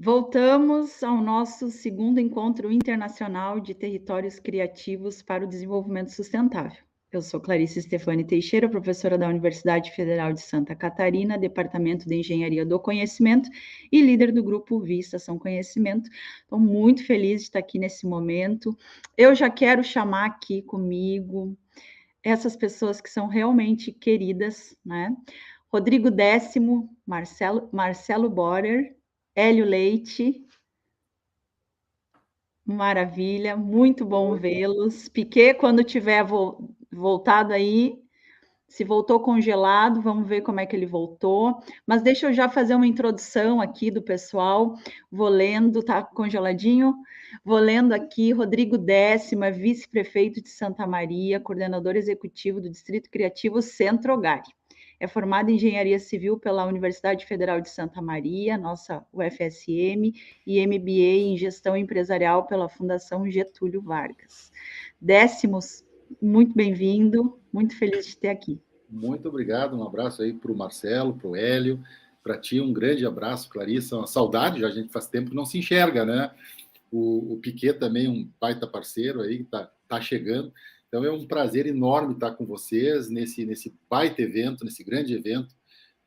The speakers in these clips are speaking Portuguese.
Voltamos ao nosso segundo encontro internacional de territórios criativos para o desenvolvimento sustentável. Eu sou Clarice Stefani Teixeira, professora da Universidade Federal de Santa Catarina, Departamento de Engenharia do Conhecimento e líder do grupo Vista Ação Conhecimento. Estou muito feliz de estar aqui nesse momento. Eu já quero chamar aqui comigo essas pessoas que são realmente queridas, né? Rodrigo Décimo, Marcelo Borer, Hélio Leite, maravilha, muito bom vê-los. Piquet, quando tiver voltado aí, se voltou congelado, vamos ver como é que ele voltou. Mas deixa eu já fazer uma introdução aqui do pessoal. Vou lendo, tá congeladinho? Vou lendo aqui, Rodrigo Décimo, é vice-prefeito de Santa Maria, coordenador executivo do Distrito Criativo Centro Ogari. É formado em Engenharia Civil pela Universidade Federal de Santa Maria, nossa UFSM, e MBA em Gestão Empresarial pela Fundação Getúlio Vargas. Décimos, muito bem-vindo, muito feliz de ter aqui. Muito obrigado, um abraço aí para o Marcelo, para o Hélio, para ti um grande abraço, Clarissa, uma saudade, já a gente faz tempo que não se enxerga, né? O Piquet também, um baita parceiro aí, que tá chegando. Então é um prazer enorme estar com vocês nesse baita evento, nesse grande evento,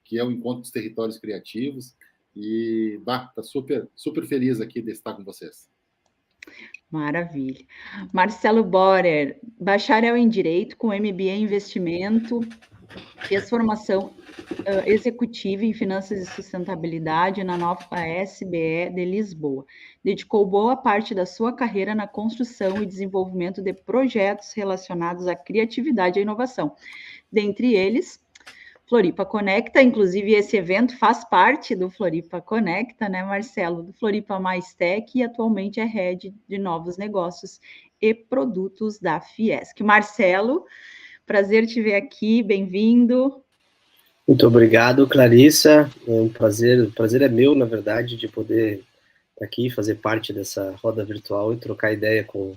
que é o Encontro dos Territórios Criativos. E tá super feliz aqui de estar com vocês. Maravilha. Marcelo Borer, bacharel em Direito, com MBA em Investimento, fez formação executiva em Finanças e Sustentabilidade na nova SBE de Lisboa. Dedicou boa parte da sua carreira na construção e desenvolvimento de projetos relacionados à criatividade e inovação. Dentre eles, Floripa Conecta, inclusive esse evento faz parte do Floripa Conecta, né, Marcelo? Do Floripa Mais Tech, e atualmente é head de novos negócios e produtos da Fiesc. Marcelo, prazer te ver aqui, bem-vindo. Muito obrigado, Clarissa. É um prazer, o prazer é meu, na verdade, de poder estar aqui, fazer parte dessa roda virtual e trocar ideia com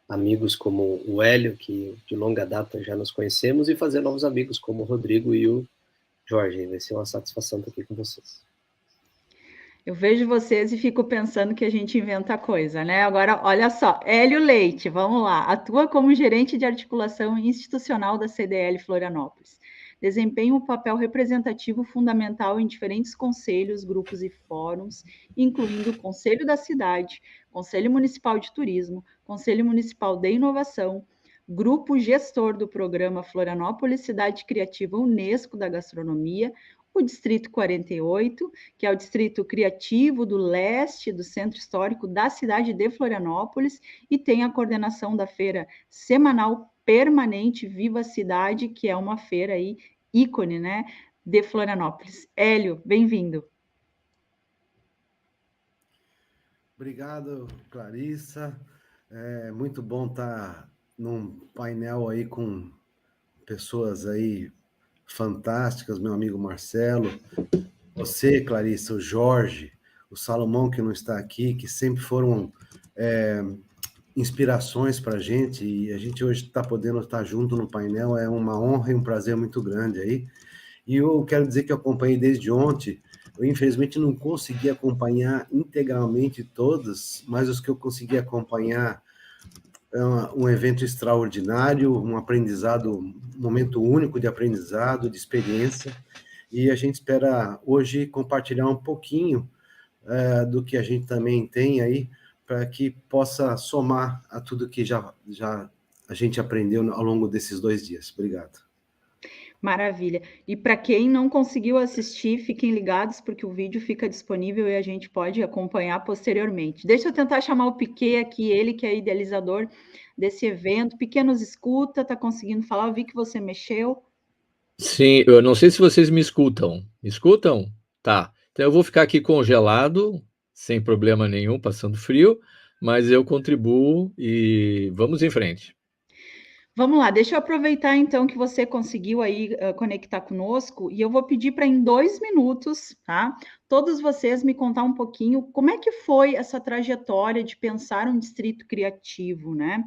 amigos como o Hélio, que de longa data já nos conhecemos, e fazer novos amigos como o Rodrigo e o Jorge. Vai ser uma satisfação estar aqui com vocês. Eu vejo vocês e fico pensando que a gente inventa coisa, né? Agora, olha só, Hélio Leite, vamos lá, atua como gerente de articulação institucional da CDL Florianópolis. Desempenha um papel representativo fundamental em diferentes conselhos, grupos e fóruns, incluindo o Conselho da Cidade, Conselho Municipal de Turismo, Conselho Municipal de Inovação, Grupo Gestor do Programa Florianópolis Cidade Criativa Unesco da Gastronomia, o Distrito 48, que é o Distrito Criativo do Leste do Centro Histórico da cidade de Florianópolis, e tem a coordenação da feira semanal permanente Viva Cidade, que é uma feira aí ícone, né, de Florianópolis. Hélio, bem-vindo. Obrigado, Clarissa. É muito bom estar num painel aí com pessoas aí fantásticas, meu amigo Marcelo, você, Clarissa, o Jorge, o Salomão, que não está aqui, que sempre foram inspirações para a gente, e a gente hoje está podendo estar junto no painel, é uma honra e um prazer muito grande aí. E eu quero dizer que eu acompanhei desde ontem. Eu, infelizmente, não consegui acompanhar integralmente todos, mas os que eu consegui acompanhar é um evento extraordinário, um aprendizado, um momento único de aprendizado, de experiência, e a gente espera hoje compartilhar um pouquinho do que a gente também tem aí, para que possa somar a tudo que já a gente aprendeu ao longo desses 2 dias. Obrigado. Maravilha. E para quem não conseguiu assistir, fiquem ligados, porque o vídeo fica disponível e a gente pode acompanhar posteriormente. Deixa eu tentar chamar o Piquet aqui, ele que é idealizador desse evento. Piquet nos escuta, está conseguindo falar? Eu vi que você mexeu. Sim, eu não sei se vocês me escutam. Me escutam? Tá. Então eu vou ficar aqui congelado, sem problema nenhum, passando frio, mas eu contribuo e vamos em frente. Vamos lá, deixa eu aproveitar então que você conseguiu aí conectar conosco, e eu vou pedir para em 2 minutos, tá? Todos vocês me contar um pouquinho como é que foi essa trajetória de pensar um distrito criativo, né?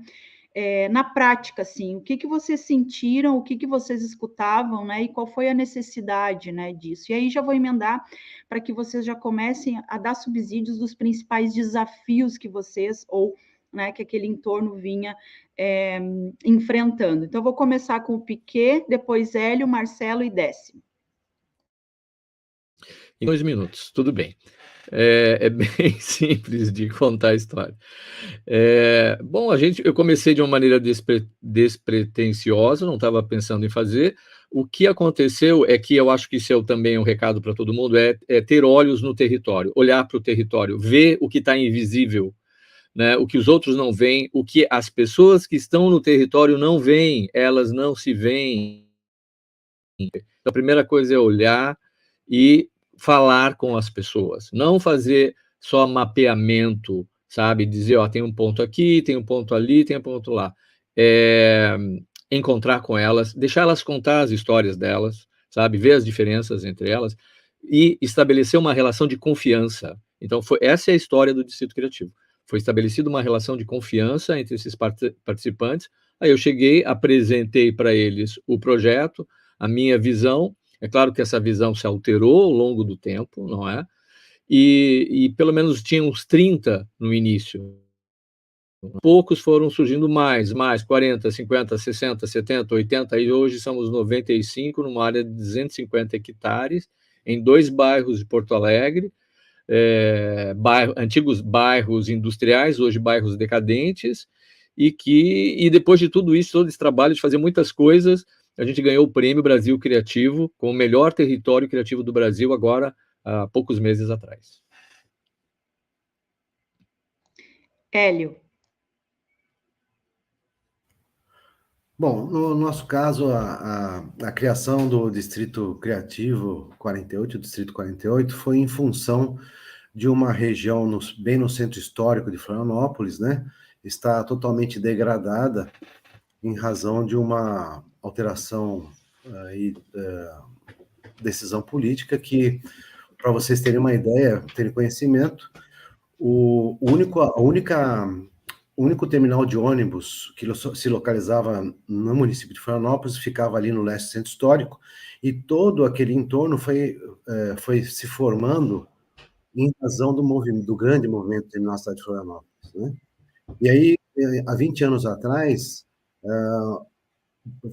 na prática, assim, o que vocês sentiram, o que vocês escutavam, né, e qual foi a necessidade, né, disso. E aí já vou emendar para que vocês já comecem a dar subsídios dos principais desafios que vocês, ou, né, que aquele entorno vinha enfrentando. Então, vou começar com o Piquet, depois Hélio, Marcelo e Décimo. Em 2 minutos, tudo bem. É bem simples de contar a história. Bom, eu comecei de uma maneira despretensiosa, não estava pensando em fazer. O que aconteceu é que eu acho que isso também é um recado para todo mundo, é ter olhos no território, olhar para o território, ver o que está invisível, né, o que os outros não veem, o que as pessoas que estão no território não veem, elas não se veem. Então, a primeira coisa é olhar e falar com as pessoas, não fazer só mapeamento, sabe? Dizer, ó, tem um ponto aqui, tem um ponto ali, tem um ponto lá. Encontrar com elas, deixar elas contar as histórias delas, sabe? Ver as diferenças entre elas e estabelecer uma relação de confiança. Então, essa é a história do Distrito Criativo. Foi estabelecida uma relação de confiança entre esses participantes. Aí eu cheguei, apresentei para eles o projeto, a minha visão. É claro que essa visão se alterou ao longo do tempo, não é? E pelo menos tinha uns 30 no início. Poucos foram surgindo mais, 40, 50, 60, 70, 80, e hoje somos 95, numa área de 250 hectares, em 2 bairros de Porto Alegre, antigos bairros industriais, hoje bairros decadentes, e depois de tudo isso, todo esse trabalho de fazer muitas coisas, a gente ganhou o Prêmio Brasil Criativo, como o melhor território criativo do Brasil, agora, há poucos meses atrás. Hélio. Bom, no nosso caso, a criação do Distrito Criativo 48, o Distrito 48, foi em função de uma região bem no centro histórico de Florianópolis, né? Está totalmente degradada em razão de uma alteração e decisão política que, para vocês terem uma ideia, terem conhecimento, o único terminal de ônibus que se localizava no município de Florianópolis ficava ali no leste centro histórico, e todo aquele entorno foi se formando em razão do grande movimento terminal da cidade de Florianópolis, né? E aí, há 20 anos atrás,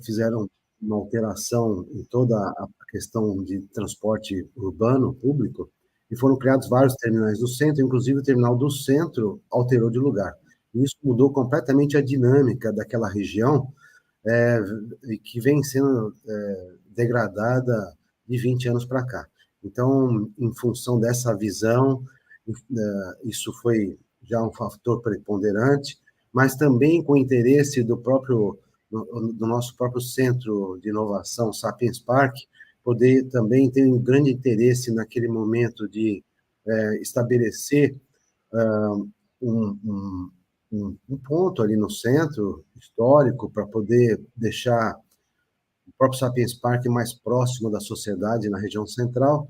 fizeram uma alteração em toda a questão de transporte urbano, público, e foram criados vários terminais do centro, inclusive o terminal do centro alterou de lugar. Isso mudou completamente a dinâmica daquela região, que vem sendo degradada de 20 anos para cá. Então, em função dessa visão, isso foi já um fator preponderante, mas também com o interesse do nosso próprio centro de inovação, Sapiens Park, poder também ter um grande interesse naquele momento de estabelecer um ponto ali no centro histórico para poder deixar o próprio Sapiens Park mais próximo da sociedade na região central.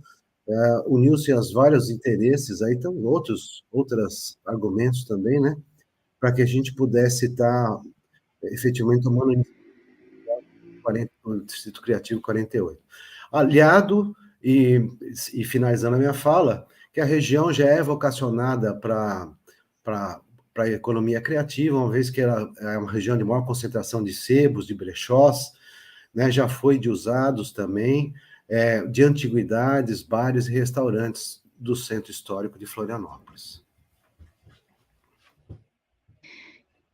Uniu-se aos vários interesses, aí estão outros argumentos também, né, para que a gente pudesse estar efetivamente tomando o Distrito Criativo 48. Aliado, e finalizando a minha fala, que a região já é vocacionada para a economia criativa, uma vez que ela é uma região de maior concentração de sebos, de brechós, né, já foi de usados também, de antiguidades, bares e restaurantes do centro histórico de Florianópolis.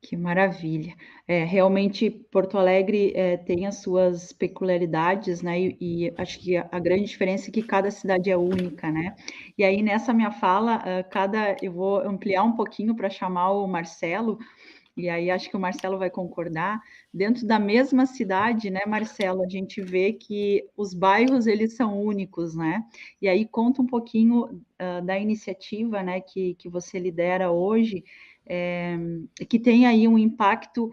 Que maravilha. Realmente, Porto Alegre tem as suas peculiaridades, né? E acho que a grande diferença é que cada cidade é única, né? E aí, nessa minha fala, eu vou ampliar um pouquinho para chamar o Marcelo, e aí acho que o Marcelo vai concordar. Dentro da mesma cidade, né, Marcelo, a gente vê que os bairros, eles são únicos, né? E aí conta um pouquinho da iniciativa, né, que você lidera hoje, que tem aí um impacto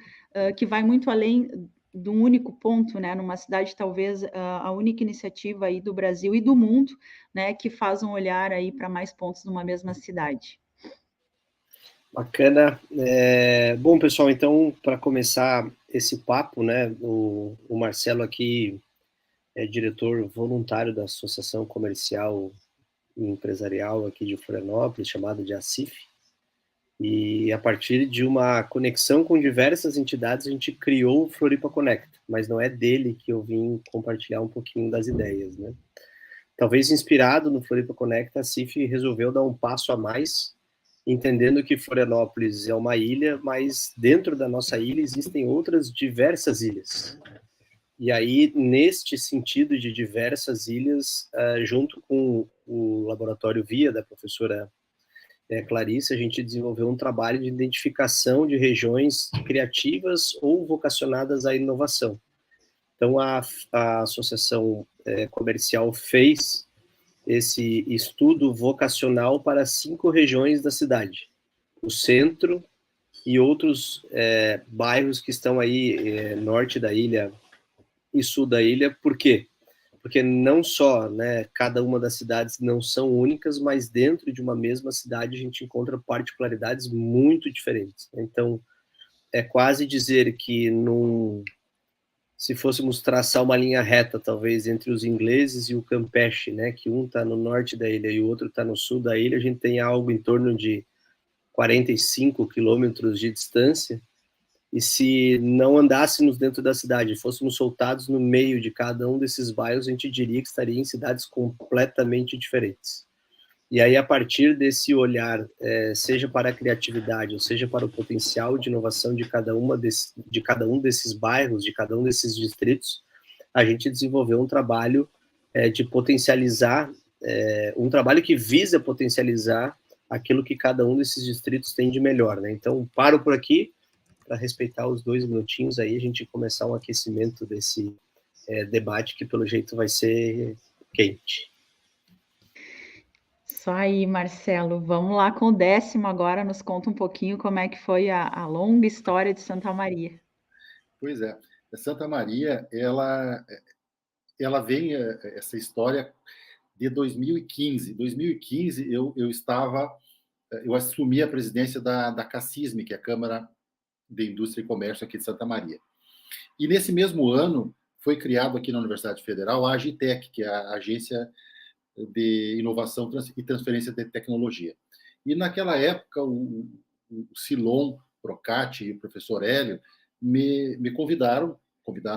que vai muito além de um único ponto, né, numa cidade talvez a única iniciativa aí do Brasil e do mundo, né, que faz um olhar aí para mais pontos numa mesma cidade. Bacana. Bom, pessoal, então, para começar esse papo, né, o Marcelo aqui é diretor voluntário da Associação Comercial e Empresarial aqui de Florianópolis, chamada de ACIF, e a partir de uma conexão com diversas entidades, a gente criou o Floripa Connect, mas não é dele que eu vim compartilhar um pouquinho das ideias, né? Talvez inspirado no Floripa Connect, a ACIF resolveu dar um passo a mais, entendendo que Florianópolis é uma ilha, mas dentro da nossa ilha existem outras diversas ilhas. E aí, neste sentido de diversas ilhas, junto com o Laboratório VIA, da professora Clarissa, a gente desenvolveu um trabalho de identificação de regiões criativas ou vocacionadas à inovação. Então, a Associação Comercial fez esse estudo vocacional para 5 regiões da cidade. O centro e outros bairros que estão aí, norte da ilha e sul da ilha. Por quê? Porque não só, né, cada uma das cidades não são únicas, mas dentro de uma mesma cidade a gente encontra particularidades muito diferentes. Então, é quase dizer que se fôssemos traçar uma linha reta, talvez, entre os ingleses e o Campeche, né, que um está no norte da ilha e o outro está no sul da ilha, a gente tem algo em torno de 45 quilômetros de distância, e se não andássemos dentro da cidade, fôssemos soltados no meio de cada um desses bairros, a gente diria que estaria em cidades completamente diferentes. E aí, a partir desse olhar, seja para a criatividade, ou seja para o potencial de inovação de cada um desses bairros, de cada um desses distritos, a gente desenvolveu um trabalho de potencializar, um trabalho que visa potencializar aquilo que cada um desses distritos tem de melhor, né? Então, paro por aqui, para respeitar os 2 minutinhos aí, a gente começar um aquecimento desse debate, que pelo jeito vai ser quente. Isso aí, Marcelo. Vamos lá com o 10º agora. Nos conta um pouquinho como é que foi a longa história de Santa Maria. Pois é. Santa Maria, ela vem, essa história, de 2015. Em 2015, eu assumi a presidência da CACISM, que é a Câmara de Indústria e Comércio aqui de Santa Maria. E nesse mesmo ano, foi criado aqui na Universidade Federal a Agitec, que é a Agência de Inovação e Transferência de Tecnologia. E naquela época, o Silon Procati e o professor Hélio me convidaram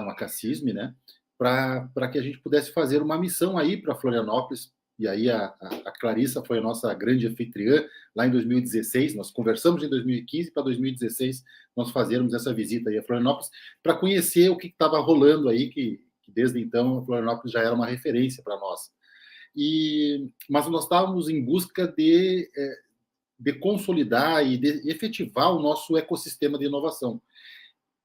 a CACISM, né, para que a gente pudesse fazer uma missão aí para Florianópolis. E aí a Clarissa foi a nossa grande anfitriã lá em 2016. Nós conversamos em 2015 para 2016 nós fazermos essa visita aí a Florianópolis para conhecer o que estava rolando aí, que desde então a Florianópolis já era uma referência para nós. Mas nós estávamos em busca de consolidar e de efetivar o nosso ecossistema de inovação.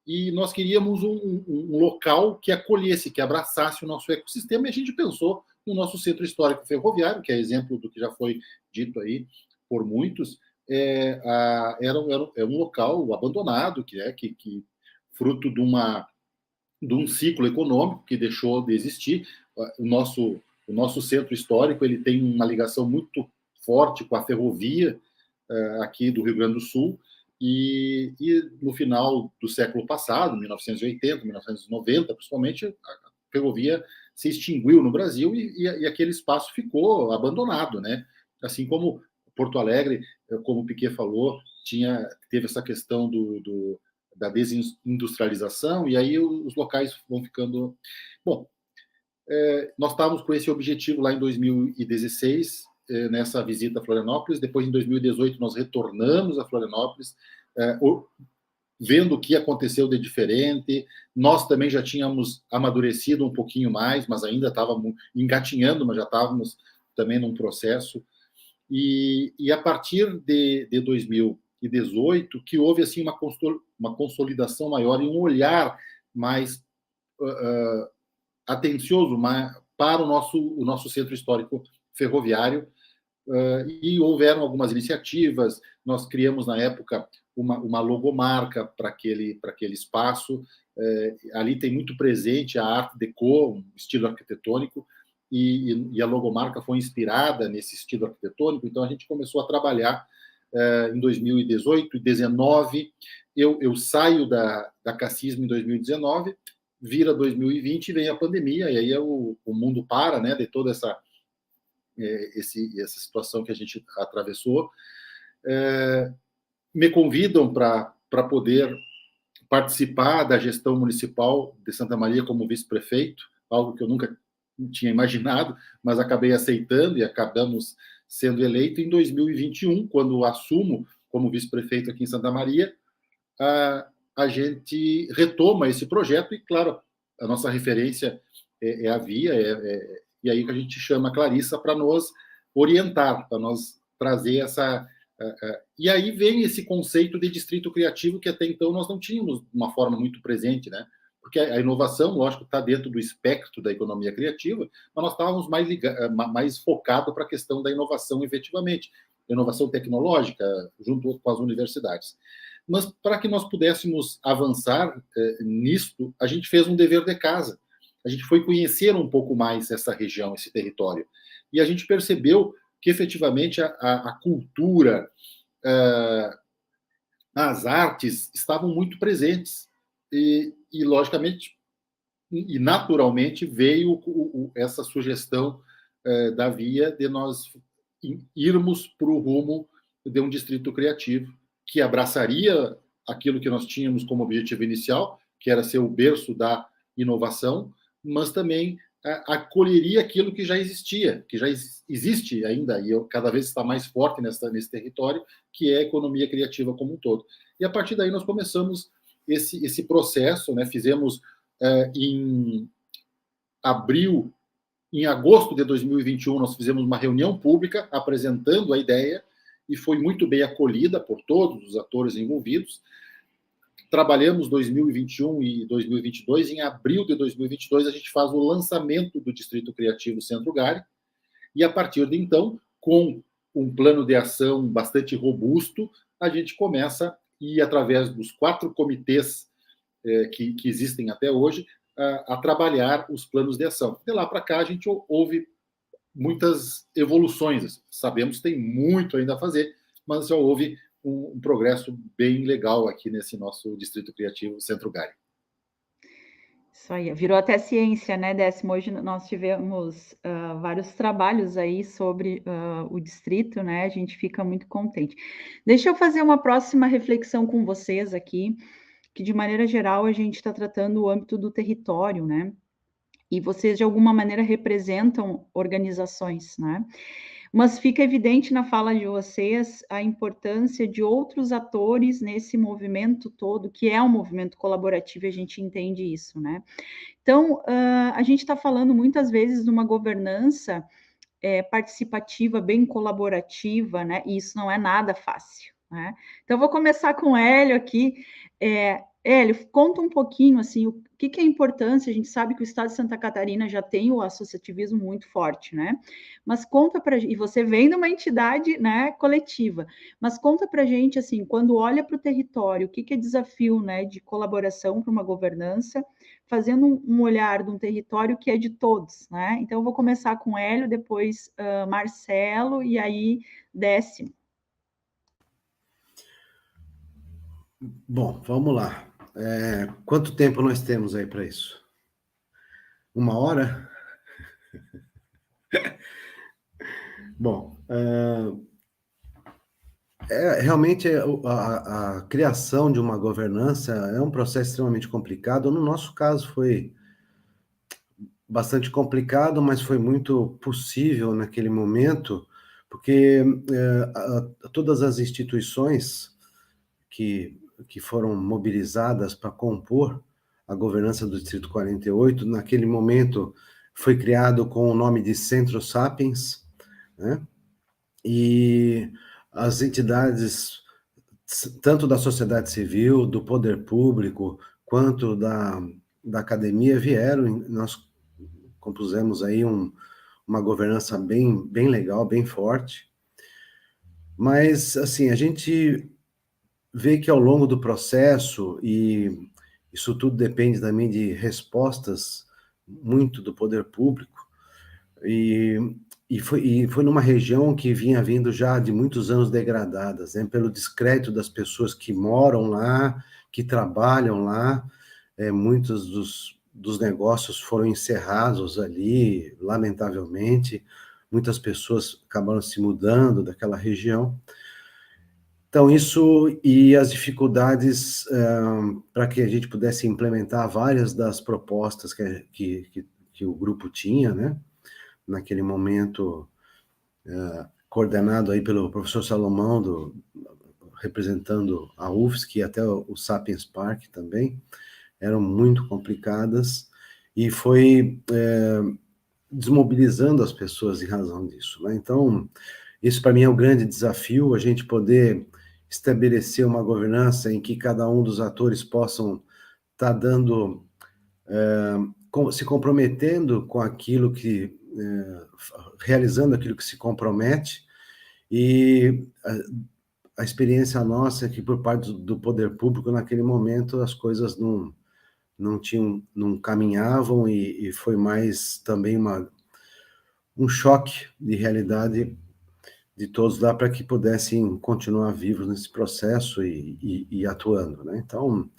E nós queríamos um local que acolhesse, que abraçasse o nosso ecossistema, e a gente pensou no nosso centro histórico ferroviário, que é exemplo do que já foi dito aí por muitos. Era um local abandonado, que fruto de um ciclo econômico que deixou de existir. O nosso centro histórico ele tem uma ligação muito forte com a ferrovia aqui do Rio Grande do Sul, e no final do século passado, 1980, 1990, principalmente, a ferrovia se extinguiu no Brasil e aquele espaço ficou abandonado, né? Assim como Porto Alegre, como o Piquet falou, teve essa questão da desindustrialização, e aí os locais vão ficando... Bom, nós estávamos com esse objetivo lá em 2016, nessa visita a Florianópolis. Depois, em 2018, nós retornamos a Florianópolis, vendo o que aconteceu de diferente. Nós também já tínhamos amadurecido um pouquinho mais, mas ainda estávamos engatinhando, mas já estávamos também num processo. E a partir de 2018, que houve assim uma consolidação maior e um olhar mais atencioso para o nosso centro histórico ferroviário, e houveram algumas iniciativas. Nós criamos, na época, uma logomarca para aquele espaço. Ali tem muito presente a Art Deco, um estilo arquitetônico, e a logomarca foi inspirada nesse estilo arquitetônico. Então, a gente começou a trabalhar em 2018 e 2019. Eu saio da Cassismo em 2019, vira 2020 e vem a pandemia, e aí o mundo para, né, de toda essa situação que a gente atravessou. Me convidam para poder participar da gestão municipal de Santa Maria como vice-prefeito, algo que eu nunca tinha imaginado, mas acabei aceitando e acabamos sendo eleito em 2021, quando assumo como vice-prefeito aqui em Santa Maria. A gente retoma esse projeto e, claro, a nossa referência é a Via, e aí que a gente chama a Clarissa para nos orientar, para nos trazer essa... E aí vem esse conceito de distrito criativo que até então nós não tínhamos de uma forma muito presente, né? Porque a inovação, lógico, está dentro do espectro da economia criativa, mas nós estávamos mais focados para a questão da inovação, efetivamente, inovação tecnológica, junto com as universidades. Mas para que nós pudéssemos avançar nisto, a gente fez um dever de casa. A gente foi conhecer um pouco mais essa região, esse território. E a gente percebeu que, efetivamente, a cultura, as artes estavam muito presentes. E logicamente, e naturalmente, veio essa sugestão da Via de nós irmos para o rumo de um distrito criativo, que abraçaria aquilo que nós tínhamos como objetivo inicial, que era ser o berço da inovação, mas também acolheria aquilo que já existia, que já existe ainda, e cada vez está mais forte nesse território, que é a economia criativa como um todo. E a partir daí nós começamos esse processo, né? Fizemos em agosto de 2021, nós fizemos uma reunião pública apresentando a ideia, e foi muito bem acolhida por todos os atores envolvidos. Trabalhamos 2021 e 2022. Em abril de 2022, a gente faz o lançamento do Distrito Criativo Centro Gari, e a partir de então, com um plano de ação bastante robusto, a gente começa, e através dos 4 comitês que existem até hoje, a trabalhar os planos de ação. De lá para cá, a gente houve muitas evoluções. Sabemos que tem muito ainda a fazer, mas já houve um progresso bem legal aqui nesse nosso Distrito Criativo Centro Gari. Isso aí, virou até ciência, né, Décimo? Hoje nós tivemos vários trabalhos aí sobre o distrito, né? A gente fica muito contente. Deixa eu fazer uma próxima reflexão com vocês aqui, que de maneira geral a gente está tratando o âmbito do território, né? E vocês de alguma maneira representam organizações, né? Mas fica evidente na fala de vocês a importância de outros atores nesse movimento todo, que é um movimento colaborativo, e a gente entende isso, né? Então, a gente está falando muitas vezes de uma governança participativa, bem colaborativa, né? E isso não é nada fácil, né? Então, eu vou começar com o Hélio aqui. Hélio, conta um pouquinho, assim, o que é a importância. A gente sabe que o estado de Santa Catarina já tem o associativismo muito forte, né? Mas conta para gente, e você vem de uma entidade, né, coletiva, mas conta para a gente, assim, quando olha para o território, o que é desafio, né, de colaboração para uma governança, fazendo um olhar de um território que é de todos, né? Então, eu vou começar com Hélio, depois Marcelo, e aí Décimo. Bom, vamos lá. Quanto tempo nós temos aí para isso? 1 hora? Bom, realmente a criação de uma governança é um processo extremamente complicado. No nosso caso foi bastante complicado, mas foi muito possível naquele momento, porque todas as instituições que foram mobilizadas para compor a governança do Distrito 48, naquele momento foi criado com o nome de Centro Sapiens, né? E as entidades, tanto da sociedade civil, do poder público, quanto da academia, vieram, nós compusemos aí uma governança bem legal, bem forte. Mas, assim, a gente vê que ao longo do processo, e isso tudo depende também de respostas muito do poder público, e foi numa região que vinha vindo já de muitos anos degradadas, né, pelo descrédito das pessoas que moram lá, que trabalham lá, muitos dos negócios foram encerrados ali, lamentavelmente, muitas pessoas acabaram se mudando daquela região. Então, isso e as dificuldades para que a gente pudesse implementar várias das propostas que o grupo tinha, né, naquele momento, coordenado aí pelo professor Salomão, representando a UFSC e até o Sapiens Park também, eram muito complicadas, e foi desmobilizando as pessoas em razão disso, né? Então, isso para mim é um grande desafio, a gente poder estabelecer uma governança em que cada um dos atores possam estar dando, se comprometendo com aquilo que, realizando aquilo que se compromete, e a experiência nossa é que por parte do poder público, naquele momento, as coisas não caminhavam, e foi mais também um choque de realidade de todos lá para que pudessem continuar vivos nesse processo e atuando, né? Então,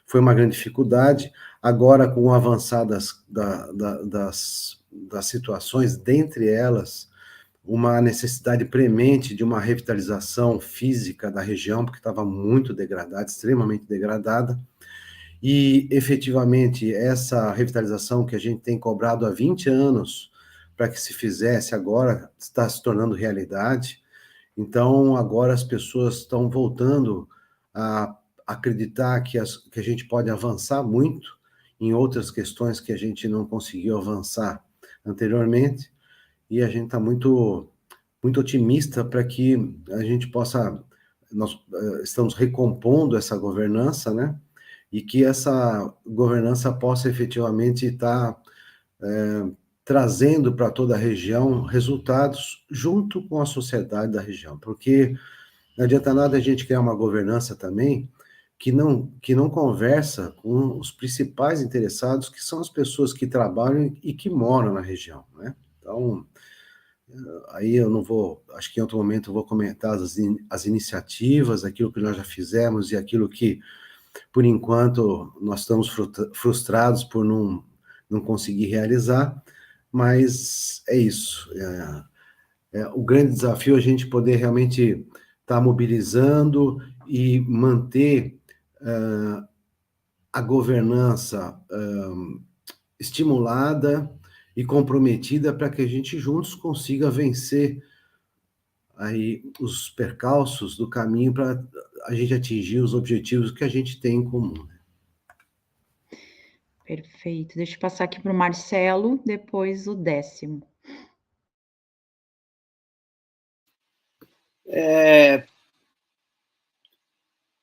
foi uma grande dificuldade. Agora, com o avançar das situações, dentre elas, uma necessidade premente de uma revitalização física da região, porque estava muito degradada, extremamente degradada, e, efetivamente, essa revitalização que a gente tem cobrado há 20 anos para que se fizesse, agora está se tornando realidade. Então, agora as pessoas estão voltando a acreditar que a gente pode avançar muito em outras questões que a gente não conseguiu avançar anteriormente, e a gente está muito, muito otimista para que a gente possa, nós estamos recompondo essa governança, né? E que essa governança possa efetivamente estar trazendo para toda a região resultados junto com a sociedade da região, porque não adianta nada a gente criar uma governança também que não conversa com os principais interessados, que são as pessoas que trabalham e que moram na região, né? Então, aí eu não vou, acho que em outro momento eu vou comentar as iniciativas, aquilo que nós já fizemos e aquilo que, por enquanto, nós estamos frustrados por não conseguir realizar, mas é isso. O grande desafio é a gente poder realmente estar mobilizando e manter a governança estimulada e comprometida para que a gente juntos consiga vencer aí os percalços do caminho para a gente atingir os objetivos que a gente tem em comum. Perfeito. Deixa eu passar aqui para o Marcelo, depois o 10º.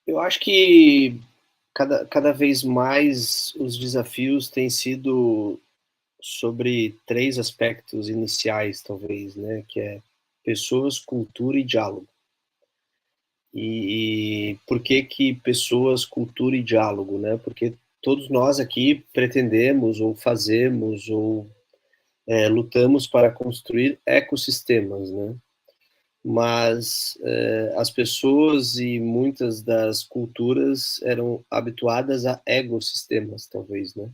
Eu acho que cada vez mais os desafios têm sido sobre 3 aspectos iniciais, talvez, né? Que é pessoas, cultura e diálogo. E por que pessoas, cultura e diálogo, né? Porque todos nós aqui pretendemos ou fazemos ou lutamos para construir ecossistemas, né? Mas as pessoas e muitas das culturas eram habituadas a ecossistemas, talvez, né?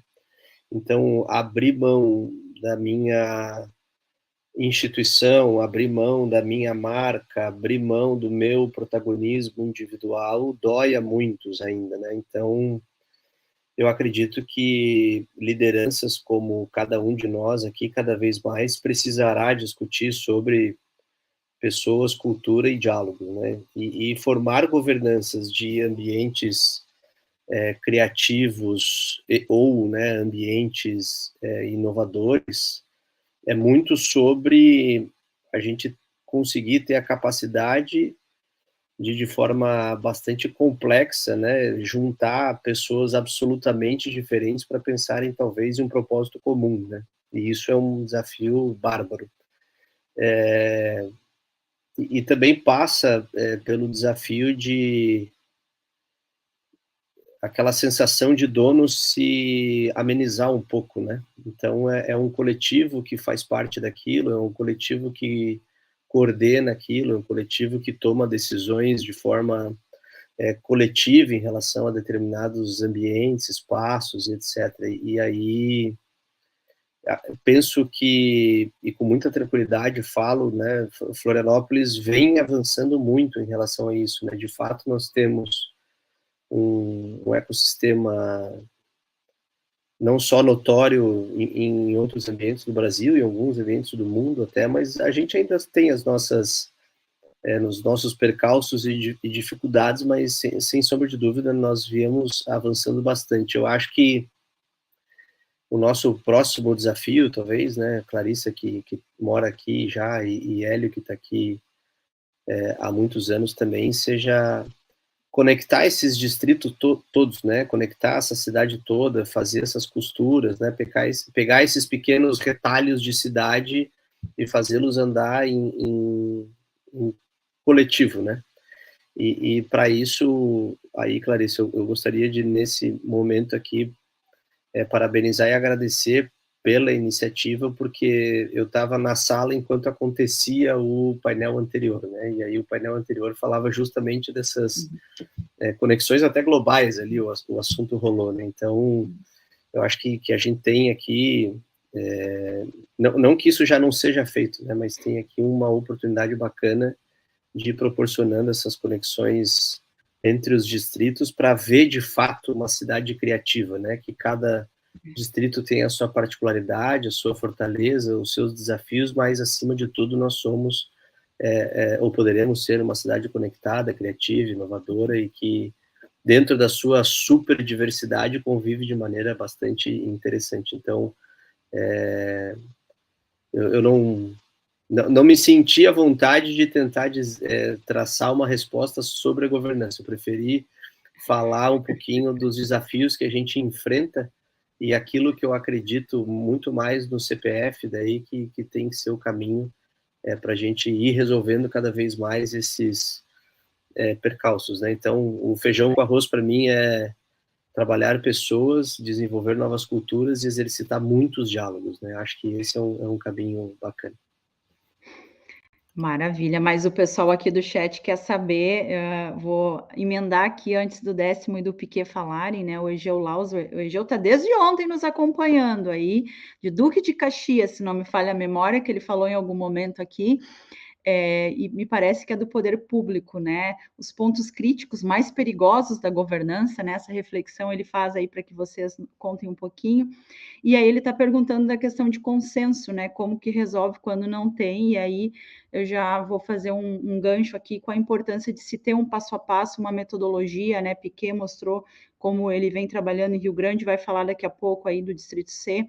Então, abrir mão da minha instituição, abrir mão da minha marca, abrir mão do meu protagonismo individual, dói a muitos ainda, né? Então, eu acredito que lideranças como cada um de nós aqui, cada vez mais, precisará discutir sobre pessoas, cultura e diálogo, né? E formar governanças de ambientes criativos ou, né, ambientes inovadores é muito sobre a gente conseguir ter a capacidade de forma bastante complexa, né, juntar pessoas absolutamente diferentes para pensarem talvez em um propósito comum, né? E isso é um desafio bárbaro. E também passa pelo desafio de aquela sensação de dono se amenizar um pouco, né? Então, é um coletivo que faz parte daquilo, é um coletivo que coordena aquilo, é um coletivo que toma decisões de forma coletiva em relação a determinados ambientes, espaços, etc. E aí, penso que, e com muita tranquilidade falo, né, Florianópolis vem avançando muito em relação a isso, né? De fato, nós temos um ecossistema não só notório em outros ambientes do Brasil, em alguns ambientes do mundo até, mas a gente ainda tem as nossas, nos nossos percalços e dificuldades, mas sem sombra de dúvida nós viemos avançando bastante. Eu acho que o nosso próximo desafio, talvez, né, Clarissa, que mora aqui já, e Hélio, que está aqui há muitos anos também, seja conectar esses distritos todos, né, conectar essa cidade toda, fazer essas costuras, né, pegar esses pequenos retalhos de cidade e fazê-los andar em coletivo, né, e para isso, aí, Clarice, eu gostaria de, nesse momento aqui, parabenizar e agradecer pela iniciativa, porque eu estava na sala enquanto acontecia o painel anterior, né? E aí o painel anterior falava justamente dessas conexões até globais ali, o assunto rolou, né? Então, eu acho que a gente tem aqui, não que isso já não seja feito, né? Mas tem aqui uma oportunidade bacana de ir proporcionando essas conexões entre os distritos para ver, de fato, uma cidade criativa, né? Que cada distrito tem a sua particularidade, a sua fortaleza, os seus desafios, mas, acima de tudo, nós somos, ou poderemos ser, uma cidade conectada, criativa, inovadora e que, dentro da sua super diversidade, convive de maneira bastante interessante. Então, eu não me senti à vontade de tentar traçar uma resposta sobre a governança. Eu preferi falar um pouquinho dos desafios que a gente enfrenta e aquilo que eu acredito muito mais no CPF, daí que tem que ser o caminho para a gente ir resolvendo cada vez mais esses percalços, né? Então, o feijão com arroz para mim é trabalhar pessoas, desenvolver novas culturas e exercitar muitos diálogos, né? Acho que esse é um caminho bacana. Maravilha, mas o pessoal aqui do chat quer saber, vou emendar aqui antes do Décimo e do Piquet falarem, né, o Egeu Laus, o Egeu está desde ontem nos acompanhando aí, de Duque de Caxias, se não me falha a memória, que ele falou em algum momento aqui, e me parece que é do poder público, né? Os pontos críticos mais perigosos da governança, né? Essa reflexão ele faz aí para que vocês contem um pouquinho. E aí ele está perguntando da questão de consenso, né? Como que resolve quando não tem, e aí eu já vou fazer um gancho aqui com a importância de se ter um passo a passo, uma metodologia, né? Piquet mostrou como ele vem trabalhando em Rio Grande, vai falar daqui a pouco aí do Distrito C,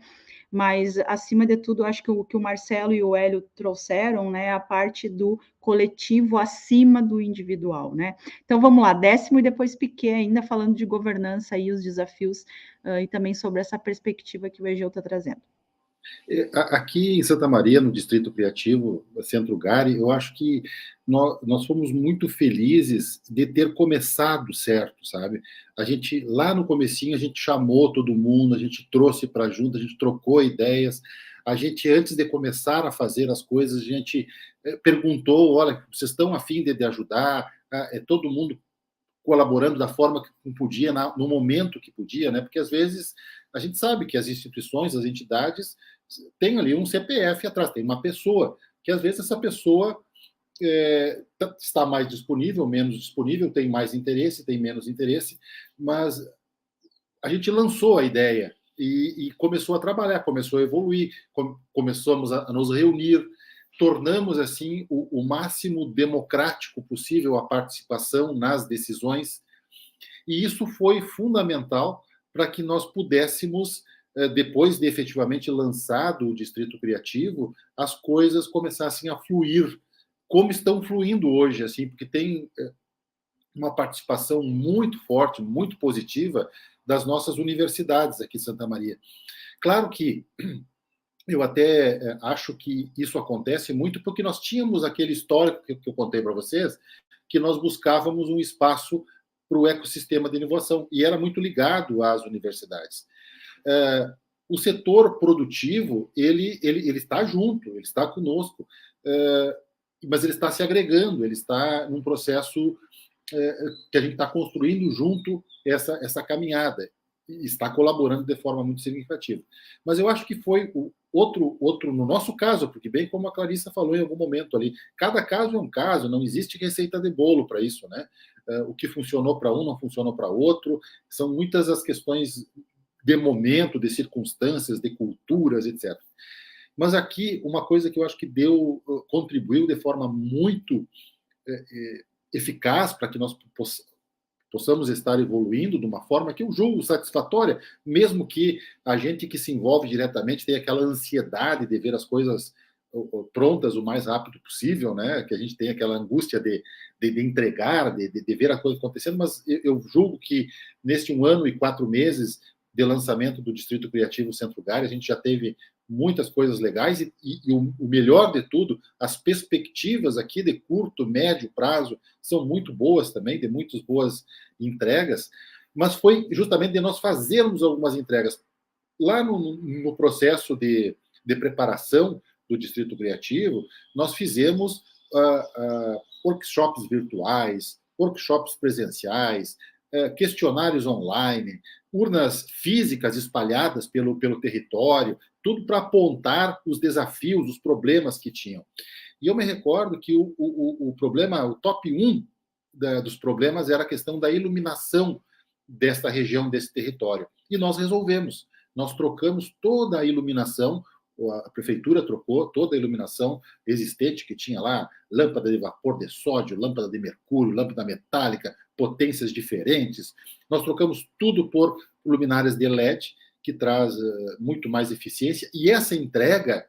mas, acima de tudo, acho que o que o Marcelo e o Hélio trouxeram, né, a parte do coletivo acima do individual, né? Então, vamos lá, Décimo e depois Piquet, ainda falando de governança e os desafios, e também sobre essa perspectiva que o Egeu está trazendo. Aqui em Santa Maria, no Distrito Criativo, Centro Gari, eu acho que nós fomos muito felizes de ter começado certo, sabe? A gente, lá no comecinho, a gente chamou todo mundo, a gente trouxe para junto, a gente trocou ideias, a gente, antes de começar a fazer as coisas, a gente perguntou, olha, vocês estão a fim de ajudar? Todo mundo colaborando da forma que podia, no momento que podia, né? Porque, às vezes, a gente sabe que as instituições, as entidades, tem ali um CPF atrás, tem uma pessoa, que às vezes essa pessoa está mais disponível, menos disponível, tem mais interesse, tem menos interesse, mas a gente lançou a ideia e começou a trabalhar, começou a evoluir, começamos a nos reunir, tornamos assim o máximo democrático possível a participação nas decisões, e isso foi fundamental para que nós pudéssemos, depois de efetivamente lançado o Distrito Criativo, as coisas começassem a fluir como estão fluindo hoje, assim, porque tem uma participação muito forte, muito positiva das nossas universidades aqui em Santa Maria. Claro que eu até acho que isso acontece muito porque nós tínhamos aquele histórico que eu contei para vocês, que nós buscávamos um espaço para o ecossistema de inovação, e era muito ligado às universidades. O setor produtivo, ele está junto, ele está conosco, mas ele está se agregando, ele está num processo que a gente está construindo junto essa caminhada, e está colaborando de forma muito significativa. Mas eu acho que foi outro, no nosso caso, porque bem como a Clarissa falou em algum momento ali, cada caso é um caso, não existe receita de bolo para isso, né? O que funcionou para um não funcionou para outro, são muitas as questões de momento, de circunstâncias, de culturas, etc. Mas aqui, uma coisa que eu acho que contribuiu de forma muito eficaz para que nós possamos estar evoluindo de uma forma que eu julgo satisfatória, mesmo que a gente que se envolve diretamente tenha aquela ansiedade de ver as coisas prontas o mais rápido possível, né? Que a gente tem aquela angústia de entregar, de ver a coisa acontecendo, mas eu julgo que neste 1 ano e 4 meses de lançamento do Distrito Criativo Centro Gari, a gente já teve muitas coisas legais e o melhor de tudo, as perspectivas aqui de curto, médio prazo são muito boas também, de muitas boas entregas, mas foi justamente de nós fazermos algumas entregas. Lá no processo de preparação do Distrito Criativo, nós fizemos workshops virtuais, workshops presenciais, questionários online, urnas físicas espalhadas pelo território, tudo para apontar os desafios, os problemas que tinham. E eu me recordo que o problema, o top 1 dos problemas era a questão da iluminação desta região, desse território. E nós resolvemos. Nós trocamos toda a iluminação, a prefeitura trocou toda a iluminação existente que tinha lá, lâmpada de vapor de sódio, lâmpada de mercúrio, lâmpada metálica, potências diferentes. Nós trocamos tudo por luminárias de LED, que traz muito mais eficiência. E essa entrega,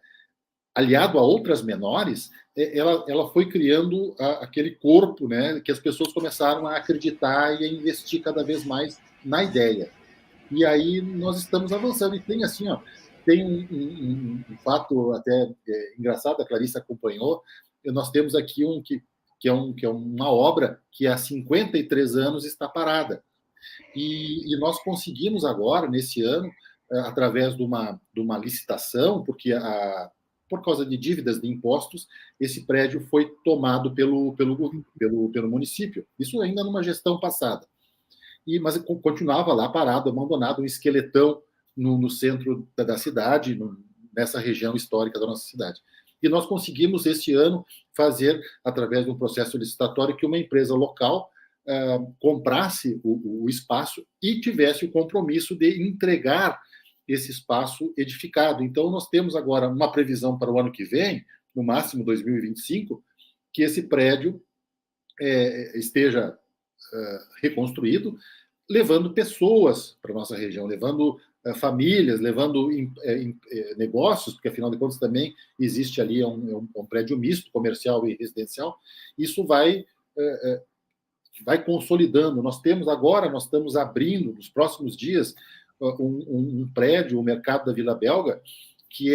aliado a outras menores, ela foi criando aquele corpo, né, que as pessoas começaram a acreditar e a investir cada vez mais na ideia. E aí nós estamos avançando. E tem assim, tem um fato até engraçado, a Clarissa acompanhou, nós temos aqui que é uma obra que há 53 anos está parada. E nós conseguimos agora, nesse ano, através de uma licitação, porque por causa de dívidas de impostos, esse prédio foi tomado pelo município. Isso ainda numa gestão passada. Mas continuava lá parado, abandonado, um esqueletão no centro da cidade, nessa região histórica da nossa cidade. E nós conseguimos, este ano, fazer, através de um processo licitatório, que uma empresa local comprasse o espaço e tivesse o compromisso de entregar esse espaço edificado. Então, nós temos agora uma previsão para o ano que vem, no máximo 2025, que esse prédio esteja reconstruído, levando pessoas para a nossa região, levando famílias, levando negócios, porque, afinal de contas, também existe ali um prédio misto, comercial e residencial. Isso vai consolidando. Nós estamos abrindo, nos próximos dias, um prédio, o Mercado da Vila Belga, que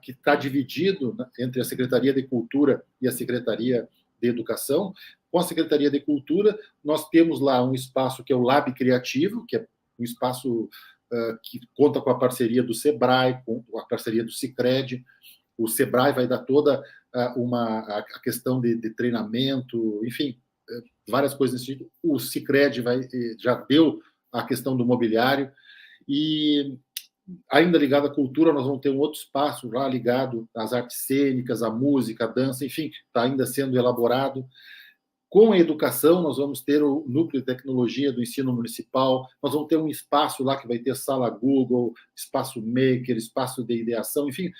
está dividido entre a Secretaria de Cultura e a Secretaria de Educação. Com a Secretaria de Cultura, nós temos lá um espaço que é o Lab Criativo, que é um espaço que conta com a parceria do SEBRAE, com a parceria do Sicredi. O SEBRAE vai dar toda a questão de treinamento, enfim, várias coisas nesse sentido. O Sicredi já deu a questão do mobiliário. E, ainda ligado à cultura, nós vamos ter um outro espaço lá ligado às artes cênicas, à música, à dança, enfim, está ainda sendo elaborado. Com a educação, nós vamos ter o Núcleo de Tecnologia do Ensino Municipal, nós vamos ter um espaço lá que vai ter sala Google, espaço Maker, espaço de ideação, enfim.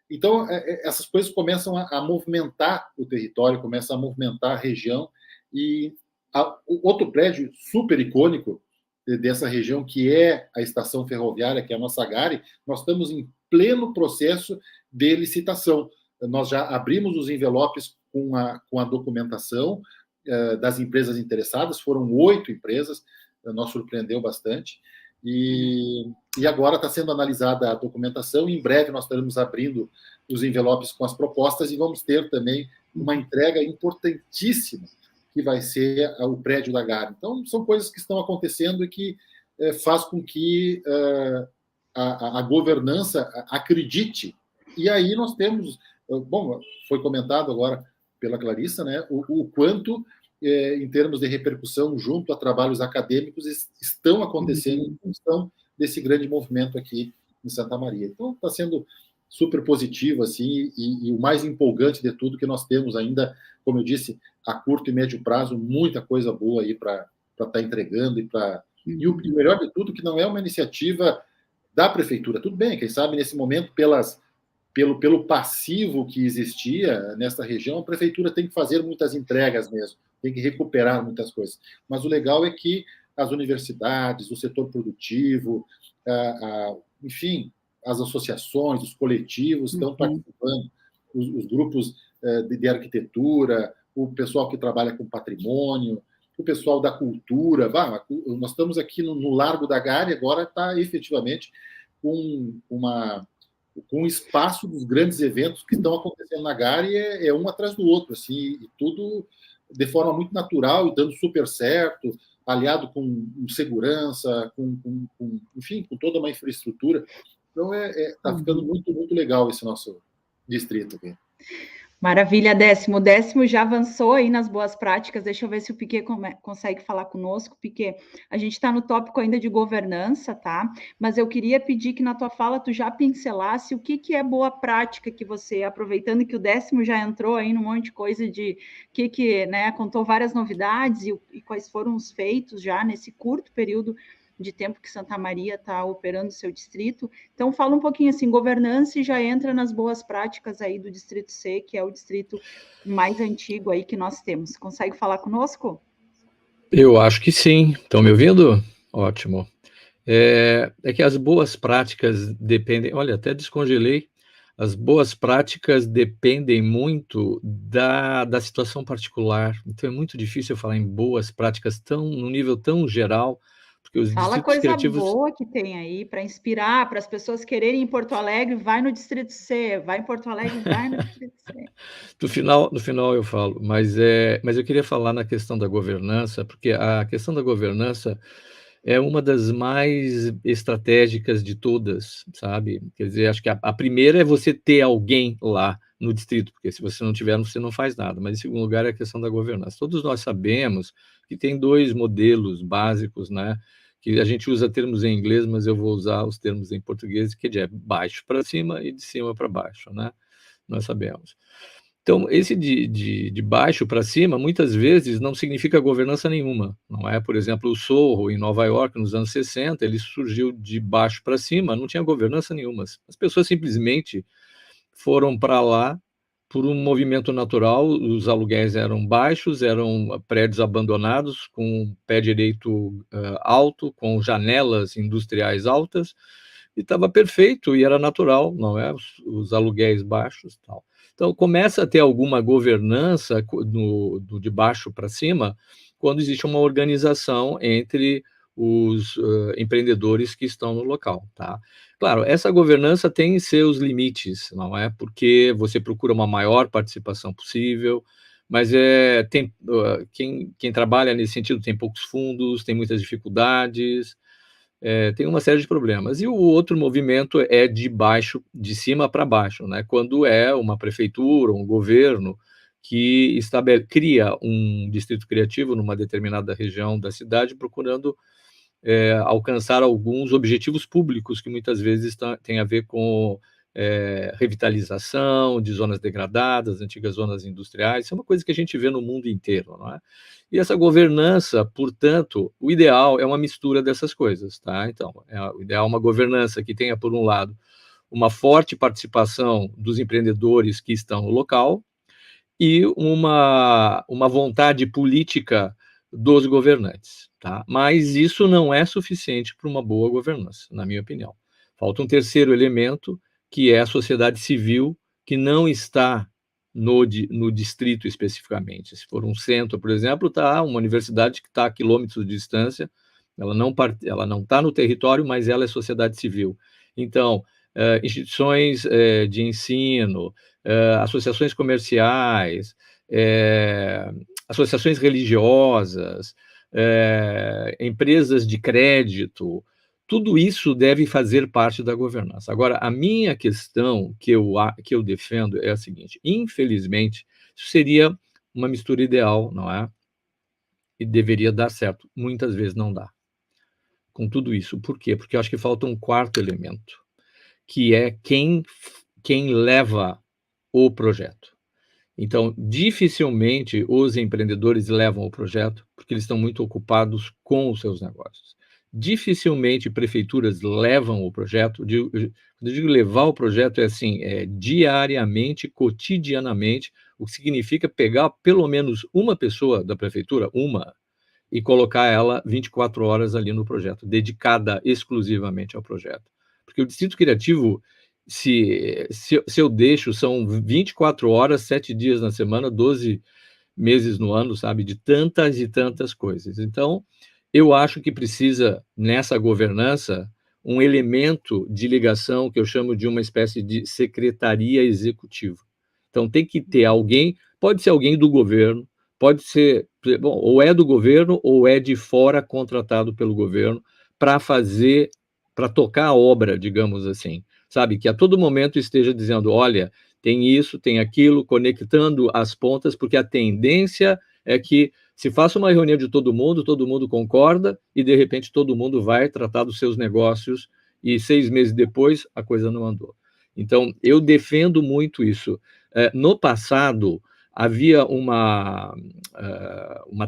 Então, essas coisas começam a movimentar o território, começam a movimentar a região. E outro prédio super icônico dessa região, que é a estação ferroviária, que é a nossa Gari, nós estamos em pleno processo de licitação. Nós já abrimos os envelopes com a documentação das empresas interessadas, foram 8 empresas, nos surpreendeu bastante, e agora está sendo analisada a documentação, e em breve nós estaremos abrindo os envelopes com as propostas, e vamos ter também uma entrega importantíssima, que vai ser o prédio da GAR. Então, são coisas que estão acontecendo e que faz com que a governança acredite. E aí nós temos, bom, foi comentado agora pela Clarissa, né, o quanto, em termos de repercussão junto a trabalhos acadêmicos, estão acontecendo em função desse grande movimento aqui em Santa Maria. Então, está sendo super positivo, assim, e o mais empolgante de tudo, que nós temos ainda, como eu disse, a curto e médio prazo, muita coisa boa aí para estar entregando, e o melhor de tudo, que não é uma iniciativa da prefeitura. Tudo bem, quem sabe, nesse momento, pelo passivo que existia nessa região, a prefeitura tem que fazer muitas entregas mesmo, tem que recuperar muitas coisas. Mas o legal é que as universidades, o setor produtivo, enfim, as associações, os coletivos estão participando, os grupos de arquitetura, o pessoal que trabalha com patrimônio, o pessoal da cultura. Nós estamos aqui no Largo da GAR e agora está efetivamente com um espaço dos grandes eventos que estão acontecendo na GAR, e é um atrás do outro, assim, e tudo de forma muito natural e dando super certo, aliado com segurança, enfim, com toda uma infraestrutura. Então, está ficando muito, muito legal esse nosso distrito aqui. Maravilha, Décimo. Décimo já avançou aí nas boas práticas. Deixa eu ver se o Piquet consegue falar conosco. Piquet, a gente está no tópico ainda de governança, tá? Mas eu queria pedir que na tua fala tu já pincelasse o que é boa prática que você, aproveitando que o Décimo já entrou aí num monte de coisa de né, contou várias novidades e quais foram os feitos já nesse curto período de tempo que Santa Maria está operando seu distrito. Então, fala um pouquinho assim, governança, e já entra nas boas práticas aí do Distrito C, que é o distrito mais antigo aí que nós temos. Consegue falar conosco? Eu acho que sim. Estão me ouvindo? Ótimo. É que as boas práticas dependem... Olha, até descongelei. As boas práticas dependem muito da situação particular. Então, é muito difícil falar em boas práticas num nível tão geral, porque os Fala distritos coisa criativos... boa que tem aí para inspirar, para as pessoas quererem ir em Porto Alegre, vai no Distrito C, vai em Porto Alegre, vai no Distrito C. No final eu falo, mas eu queria falar na questão da governança, porque a questão da governança é uma das mais estratégicas de todas, sabe? Quer dizer, acho que a primeira é você ter alguém lá no distrito, porque se você não tiver, você não faz nada. Mas, em segundo lugar, é a questão da governança. Todos nós sabemos que tem dois modelos básicos, né? Que a gente usa termos em inglês, mas eu vou usar os termos em português, que é baixo para cima e de cima para baixo, né? Nós sabemos. Então, esse de baixo para cima, muitas vezes, não significa governança nenhuma, não é? Por exemplo, o Sorro, em Nova York, nos anos 60, ele surgiu de baixo para cima, não tinha governança nenhuma. As pessoas simplesmente foram para lá por um movimento natural, os aluguéis eram baixos, eram prédios abandonados, com pé direito alto, com janelas industriais altas, e estava perfeito, e era natural, não é? Os aluguéis baixos e tal. Então, começa a ter alguma governança de baixo para cima, quando existe uma organização entre os empreendedores que estão no local, tá? Claro, essa governança tem seus limites, não é? Porque você procura uma maior participação possível, mas quem trabalha nesse sentido tem poucos fundos, tem muitas dificuldades, tem uma série de problemas. E o outro movimento é de cima para baixo, né? Quando é uma prefeitura, um governo que cria um distrito criativo numa determinada região da cidade, procurando alcançar alguns objetivos públicos que muitas vezes têm a ver com revitalização de zonas degradadas, antigas zonas industriais. Isso é uma coisa que a gente vê no mundo inteiro, não é? E essa governança, portanto, o ideal é uma mistura dessas coisas, tá? Então, o ideal é uma governança que tenha, por um lado, uma forte participação dos empreendedores que estão no local e uma vontade política dos governantes, tá? Mas isso não é suficiente para uma boa governança, na minha opinião. Falta um terceiro elemento, que é a sociedade civil, que não está no distrito especificamente. Se for um centro, por exemplo, está uma universidade que está a quilômetros de distância, ela não está no território, mas ela é sociedade civil. Então, instituições de ensino, associações comerciais, associações religiosas, empresas de crédito, tudo isso deve fazer parte da governança. Agora, a minha questão que eu defendo é a seguinte: infelizmente, isso seria uma mistura ideal, não é? E deveria dar certo. Muitas vezes não dá. Com tudo isso. Por quê? Porque eu acho que falta um quarto elemento, que é quem leva o projeto. Então, dificilmente os empreendedores levam o projeto, porque eles estão muito ocupados com os seus negócios. Dificilmente prefeituras levam o projeto. Quando eu digo levar o projeto, é assim, diariamente, cotidianamente, o que significa pegar pelo menos uma pessoa da prefeitura, e colocar ela 24 horas ali no projeto, dedicada exclusivamente ao projeto. Porque o Distrito Criativo, se eu deixo, são 24 horas, 7 dias na semana, 12 meses no ano, sabe, de tantas e tantas coisas. Então, eu acho que precisa, nessa governança, um elemento de ligação que eu chamo de uma espécie de secretaria executiva. Então, tem que ter alguém, pode ser alguém do governo, pode ser, bom, ou é do governo ou é de fora contratado pelo governo para tocar a obra, digamos assim, sabe? Que a todo momento esteja dizendo, olha, tem isso, tem aquilo, conectando as pontas, porque a tendência é que se faça uma reunião de todo mundo concorda e, de repente, todo mundo vai tratar dos seus negócios e 6 meses depois a coisa não andou. Então, eu defendo muito isso. No passado, havia uma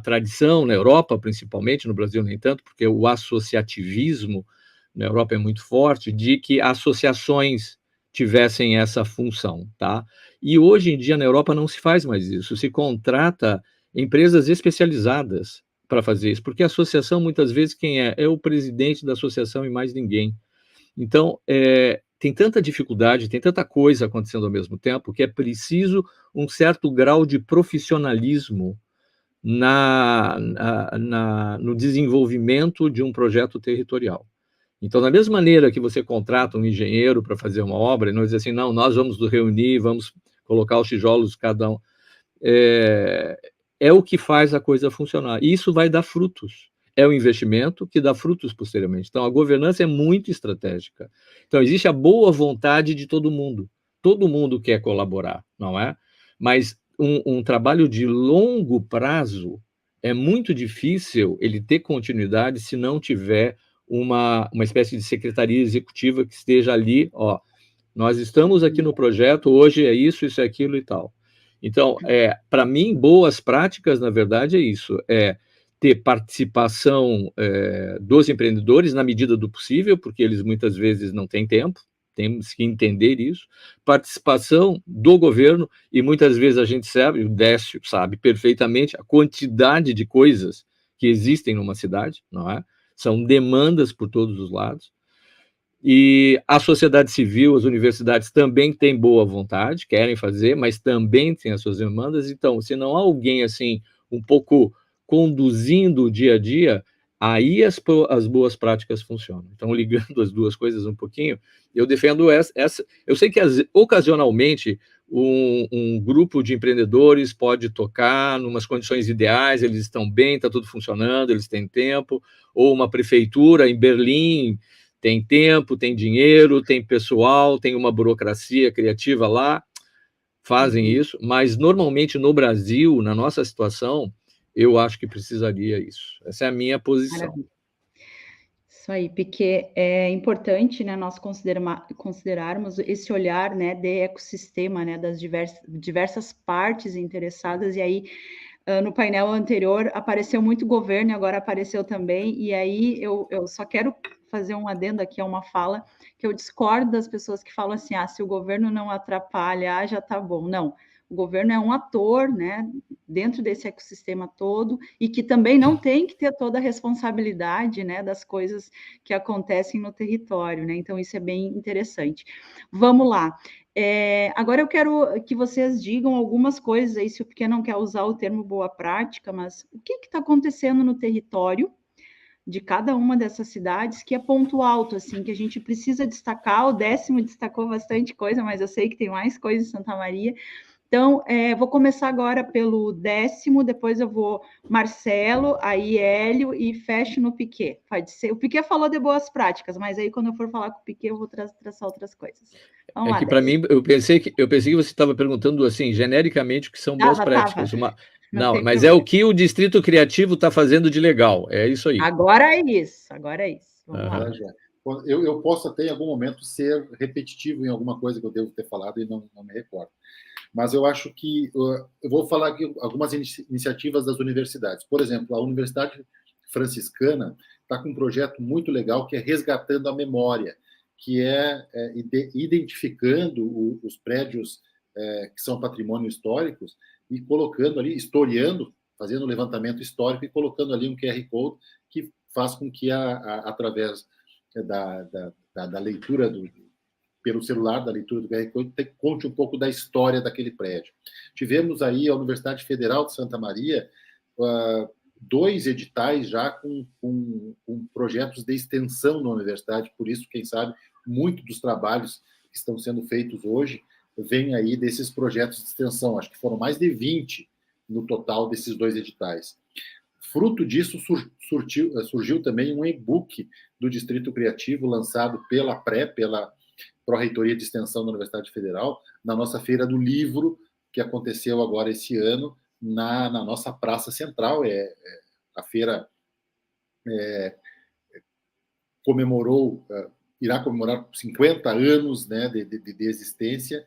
tradição, na Europa principalmente, no Brasil nem tanto, porque o associativismo na Europa é muito forte, de que associações tivessem essa função, tá? E hoje em dia na Europa não se faz mais isso, se contrata empresas especializadas para fazer isso, porque a associação, muitas vezes, quem é o presidente da associação e mais ninguém. Então, tem tanta dificuldade, tem tanta coisa acontecendo ao mesmo tempo, que é preciso um certo grau de profissionalismo no desenvolvimento de um projeto territorial. Então, da mesma maneira que você contrata um engenheiro para fazer uma obra, e não diz assim, não, nós vamos nos reunir, vamos colocar os tijolos cada um, é o que faz a coisa funcionar. E isso vai dar frutos. É o investimento que dá frutos posteriormente. Então, a governança é muito estratégica. Então, existe a boa vontade de todo mundo. Todo mundo quer colaborar, não é? Mas um trabalho de longo prazo é muito difícil ele ter continuidade se não tiver uma espécie de secretaria executiva que esteja ali, ó, nós estamos aqui no projeto, hoje é isso, isso é aquilo e tal. Então, para mim, boas práticas, na verdade, é isso, ter participação dos empreendedores na medida do possível, porque eles muitas vezes não têm tempo, temos que entender isso, participação do governo, e muitas vezes a gente sabe, o Décio sabe perfeitamente a quantidade de coisas que existem numa cidade, não é? São demandas por todos os lados, e a sociedade civil, as universidades também têm boa vontade, querem fazer, mas também têm as suas demandas. Então, se não há alguém assim, um pouco conduzindo o dia a dia, aí as boas práticas funcionam. Então, ligando as duas coisas um pouquinho, eu defendo essa. Eu sei que ocasionalmente um grupo de empreendedores pode tocar numas condições ideais, eles estão bem, está tudo funcionando, eles têm tempo, ou uma prefeitura em Berlim tem tempo, tem dinheiro, tem pessoal, tem uma burocracia criativa lá, fazem isso, mas normalmente no Brasil, na nossa situação, eu acho que precisaria isso. Essa é a minha posição. Maravilha. Isso aí, porque é importante, né, nós considerarmos esse olhar, né, de ecossistema, né, das diversas partes interessadas, e aí no painel anterior apareceu muito governo, e agora apareceu também, e aí eu só quero fazer um adendo aqui a uma fala, que eu discordo das pessoas que falam assim, se o governo não atrapalha, já tá bom. Não, o governo é um ator, né, dentro desse ecossistema todo, e que também não tem que ter toda a responsabilidade, né, das coisas que acontecem no território, né, então isso é bem interessante. Vamos lá. Agora eu quero que vocês digam algumas coisas aí, se o Piquet não quer usar o termo boa prática, mas o que está acontecendo no território de cada uma dessas cidades, que é ponto alto, assim, que a gente precisa destacar. O 10º destacou bastante coisa, mas eu sei que tem mais coisa em Santa Maria. Então, vou começar agora pelo 10º, depois eu vou Marcelo, aí Hélio e fecho no Piquet. Pode ser. O Piquet falou de boas práticas, mas aí quando eu for falar com o Piquet, eu vou traçar outras coisas. Vamos lá, que para mim, eu pensei que você estava perguntando assim, genericamente, o que são boas práticas. Não, mas problema. É o que o Distrito Criativo está fazendo de legal. É isso aí. Agora é isso. Vamos lá. Eu posso até em algum momento ser repetitivo em alguma coisa que eu devo ter falado e não me recordo. Mas eu acho que eu vou falar aqui algumas iniciativas das universidades. Por exemplo, a Universidade Franciscana está com um projeto muito legal que é Resgatando a Memória, que é identificando os prédios que são patrimônio históricos e colocando ali, historiando, fazendo um levantamento histórico e colocando ali um QR Code que faz com que, através da leitura pelo celular, da leitura do QR Code, conte um pouco da história daquele prédio. Tivemos aí a Universidade Federal de Santa Maria, 2 editais já com projetos de extensão na universidade, por isso, quem sabe, muito dos trabalhos que estão sendo feitos hoje vêm aí desses projetos de extensão. Acho que foram mais de 20 no total desses 2 editais. Fruto disso, surgiu também um e-book do Distrito Criativo, lançado pela Pró-Reitoria de Extensão da Universidade Federal, na nossa Feira do Livro, que aconteceu agora esse ano, na nossa Praça Central. A feira irá comemorar 50 anos, né, de existência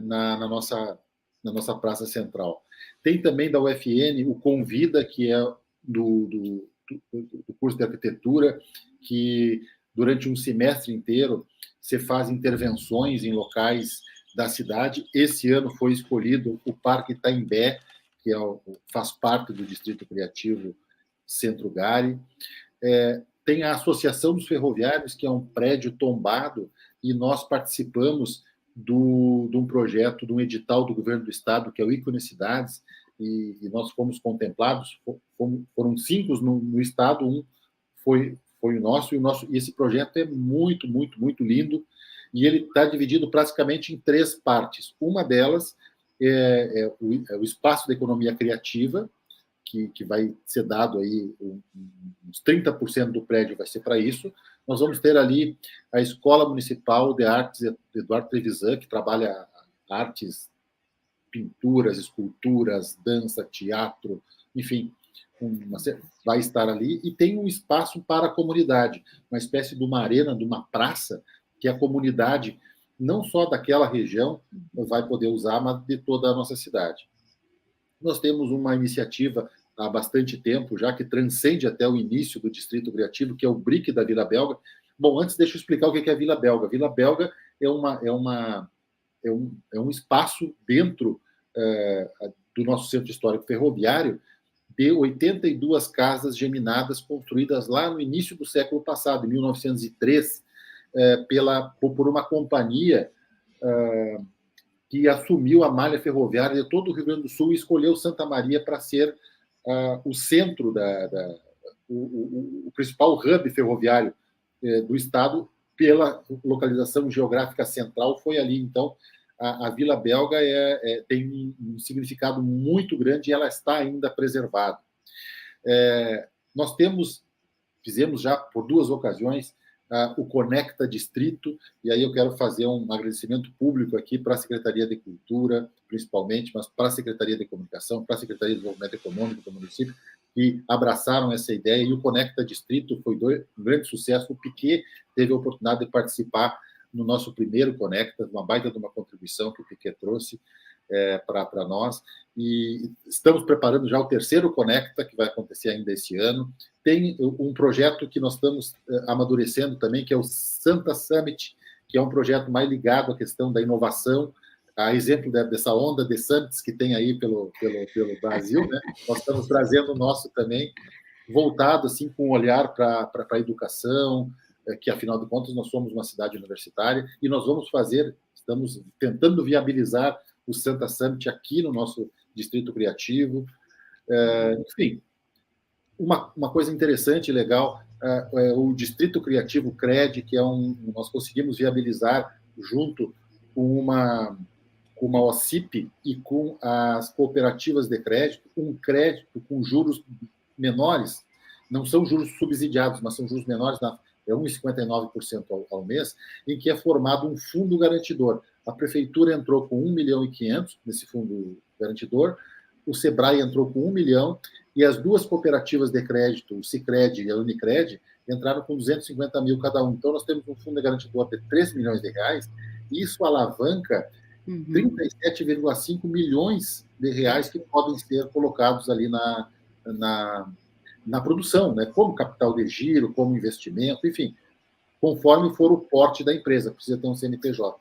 na nossa Praça Central. Tem também da UFN o Convida, que é do curso de arquitetura, que durante um semestre inteiro você faz intervenções em locais da cidade. Esse ano foi escolhido o Parque Itaimbé, que faz parte do Distrito Criativo Centro Gari. Tem a Associação dos Ferroviários, que é um prédio tombado, e nós participamos de um projeto, de um edital do governo do estado, que é o Ícone Cidades, e nós fomos contemplados. Foram 5 no estado, um foi o nosso, e esse projeto é muito, muito, muito lindo, e ele está dividido praticamente em 3 partes. Uma delas é o espaço da economia criativa, que vai ser dado aí, uns 30% do prédio vai ser para isso. Nós vamos ter ali a Escola Municipal de Artes Eduardo Trevisan, que trabalha artes, pinturas, esculturas, dança, teatro, enfim, vai estar ali. E tem um espaço para a comunidade, uma espécie de uma arena, de uma praça, que a comunidade, não só daquela região, vai poder usar, mas de toda a nossa cidade. Nós temos uma iniciativa há bastante tempo, já que transcende até o início do Distrito Criativo, que é o BRIC da Vila Belga. Bom, antes deixa eu explicar o que é a Vila Belga. A Vila Belga é um espaço dentro do nosso Centro Histórico Ferroviário de 82 casas geminadas construídas lá no início do século passado, em 1903, por uma companhia que assumiu a malha ferroviária de todo o Rio Grande do Sul e escolheu Santa Maria para ser o centro, o principal hub ferroviário do estado, pela localização geográfica central, foi ali. Então, a Vila Belga tem um significado muito grande e ela está ainda preservada. Nós fizemos já por 2 ocasiões o Conecta Distrito, e aí eu quero fazer um agradecimento público aqui para a Secretaria de Cultura, principalmente, mas para a Secretaria de Comunicação, para a Secretaria de Desenvolvimento Econômico do município, que abraçaram essa ideia, e o Conecta Distrito foi um grande sucesso. O Piquet teve a oportunidade de participar no nosso primeiro Conecta, uma baita de uma contribuição que o Piquet trouxe para nós, e estamos preparando já o 3º Conecta, que vai acontecer ainda esse ano. Tem um projeto que nós estamos amadurecendo também, que é o Santa Summit, que é um projeto mais ligado à questão da inovação, a exemplo dessa onda de summits que tem aí pelo Brasil, né? Nós estamos trazendo o nosso também, voltado assim, com um olhar para a educação, que, afinal de contas, nós somos uma cidade universitária, e nós estamos tentando viabilizar o Santa Summit aqui no nosso Distrito Criativo. Enfim, uma coisa interessante e legal, o Distrito Criativo CRED, que nós conseguimos viabilizar junto com com a OCIP e com as cooperativas de crédito, um crédito com juros menores, não são juros subsidiados, mas são juros menores, é 1,59% ao mês, em que é formado um fundo garantidor. A prefeitura entrou com 1,5 milhão nesse fundo garantidor, o Sebrae entrou com 1 milhão, e as duas cooperativas de crédito, o Sicredi e a Unicred, entraram com 250 mil cada um. Então, nós temos um fundo garantidor de 3 milhões de reais, e isso alavanca 37,5 milhões de reais que podem ser colocados ali na produção, né? Como capital de giro, como investimento, enfim, conforme for o porte da empresa, precisa ter um CNPJ.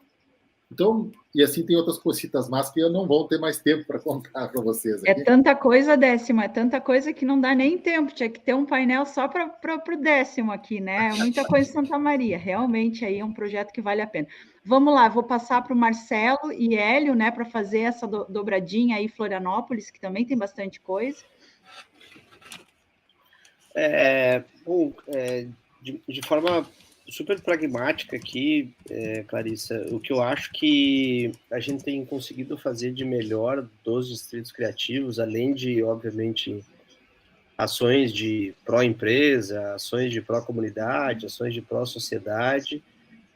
Então, e assim tem outras cositas más que eu não vou ter mais tempo para contar para vocês aqui. É tanta coisa, Décimo, é tanta coisa que não dá nem tempo, tinha que ter um painel só para o Décimo aqui, né? Muita coisa em Santa Maria, realmente aí é um projeto que vale a pena. Vamos lá, vou passar para o Marcelo e Hélio, né, para fazer essa dobradinha aí, Florianópolis, que também tem bastante coisa. De forma super pragmática aqui, Clarissa, o que eu acho que a gente tem conseguido fazer de melhor dos distritos criativos, além de, obviamente, ações de pró-empresa, ações de pró-comunidade, ações de pró-sociedade,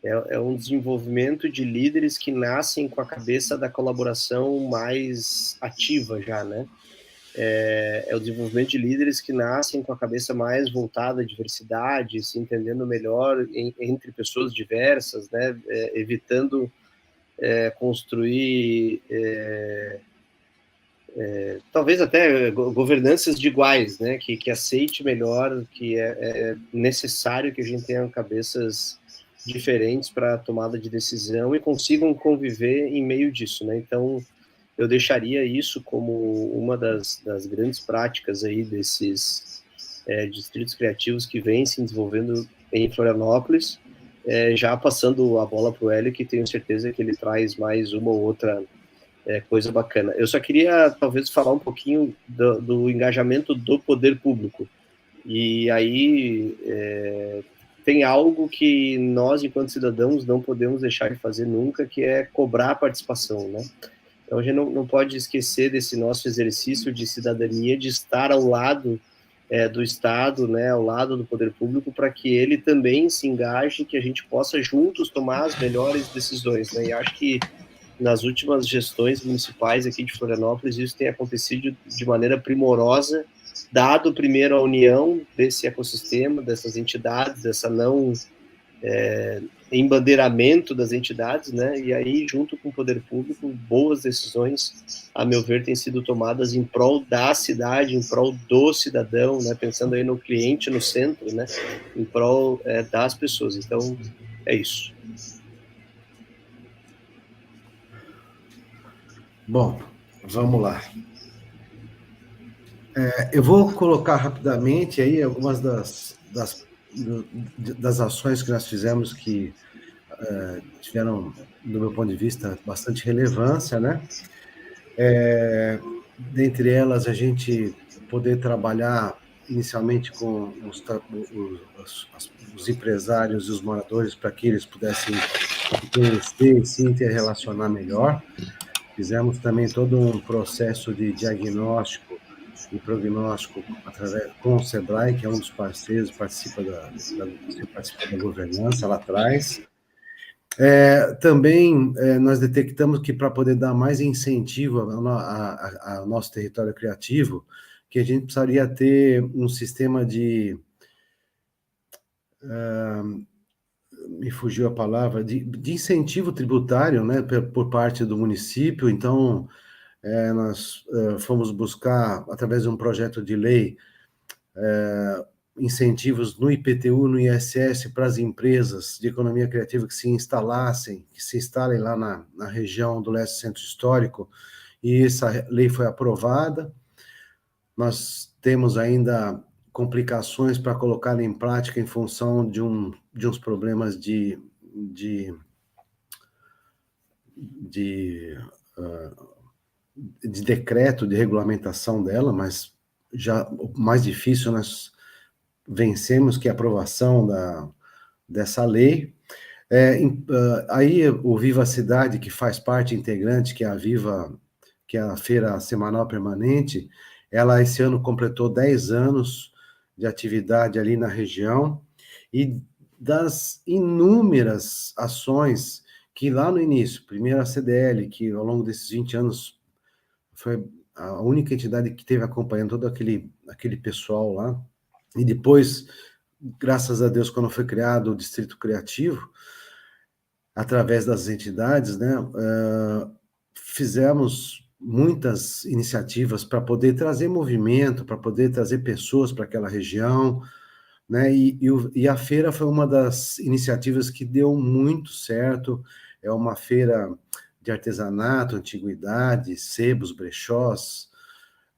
é um desenvolvimento de líderes que nascem com a cabeça da colaboração mais ativa já, né? É o desenvolvimento de líderes que nascem com a cabeça mais voltada à diversidade, se entendendo melhor entre pessoas diversas, né? Evitando construir talvez até governanças de iguais, né? Que aceite melhor, que é necessário que a gente tenha cabeças diferentes para a tomada de decisão e consigam conviver em meio disso, né? Então, eu deixaria isso como uma das grandes práticas aí desses distritos criativos que vêm se desenvolvendo em Florianópolis, já passando a bola para o Hélio, que tenho certeza que ele traz mais uma ou outra coisa bacana. Eu só queria, talvez, falar um pouquinho do engajamento do poder público. E aí tem algo que nós, enquanto cidadãos, não podemos deixar de fazer nunca, que é cobrar a participação, né? Então, a gente não pode esquecer desse nosso exercício de cidadania, de estar ao lado do Estado, né, ao lado do poder público, para que ele também se engaje, que a gente possa juntos tomar as melhores decisões, né? E acho que nas últimas gestões municipais aqui de Florianópolis, isso tem acontecido de maneira primorosa, dado primeiro a união desse ecossistema, dessas entidades, dessa não embandeiramento das entidades, né? E aí, junto com o poder público, boas decisões, a meu ver, têm sido tomadas em prol da cidade, em prol do cidadão, né? Pensando aí no cliente no centro, né? Em prol das pessoas. Então, é isso. Bom, vamos lá. Eu vou colocar rapidamente aí algumas das ações que nós fizemos que tiveram, do meu ponto de vista, bastante relevância, né? Dentre elas, a gente poder trabalhar inicialmente com os empresários e os moradores para que eles pudessem se conhecer e se interrelacionar melhor. Fizemos também todo um processo de diagnóstico e prognóstico com o Sebrae, que é um dos parceiros, participa da governança lá atrás. Também nós detectamos que para poder dar mais incentivo ao nosso território criativo, que a gente precisaria ter um sistema de... me fugiu a palavra, de incentivo tributário, né, por parte do município. Então, nós fomos buscar, através de um projeto de lei, incentivos no IPTU, no ISS, para as empresas de economia criativa que se instalem lá na região do Leste Centro Histórico, e essa lei foi aprovada. Nós temos ainda complicações para colocar em prática em função de uns problemas de decreto, de regulamentação dela, mas já o mais difícil nós vencemos, que é a aprovação dessa lei. Aí o Viva Cidade, que faz parte integrante, que é a Viva, que é a feira semanal permanente, ela esse ano completou 10 anos de atividade ali na região, e das inúmeras ações que lá no início, primeiro a CDL, que ao longo desses 20 anos foi a única entidade que teve acompanhando todo aquele pessoal lá, e depois, graças a Deus, quando foi criado o Distrito Criativo, através das entidades, né, fizemos muitas iniciativas para poder trazer movimento, para poder trazer pessoas para aquela região, né, e a feira foi uma das iniciativas que deu muito certo. É uma feira de artesanato, antiguidade, sebos, brechós,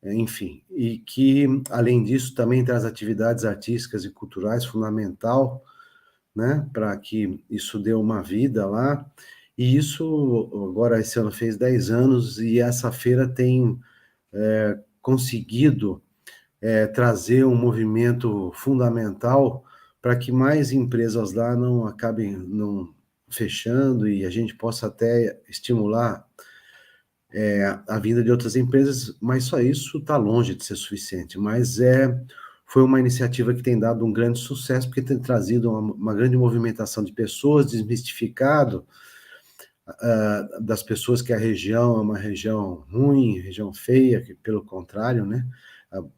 enfim, e que, além disso, também traz atividades artísticas e culturais fundamental, né, para que isso dê uma vida lá. E isso, agora, esse ano fez 10 anos, e essa feira tem conseguido trazer um movimento fundamental para que mais empresas lá não acabem não fechando, e a gente possa até estimular a vinda de outras empresas, mas só isso está longe de ser suficiente. Mas foi uma iniciativa que tem dado um grande sucesso, porque tem trazido uma grande movimentação de pessoas, desmistificado das pessoas que a região é uma região ruim, região feia, que pelo contrário, né?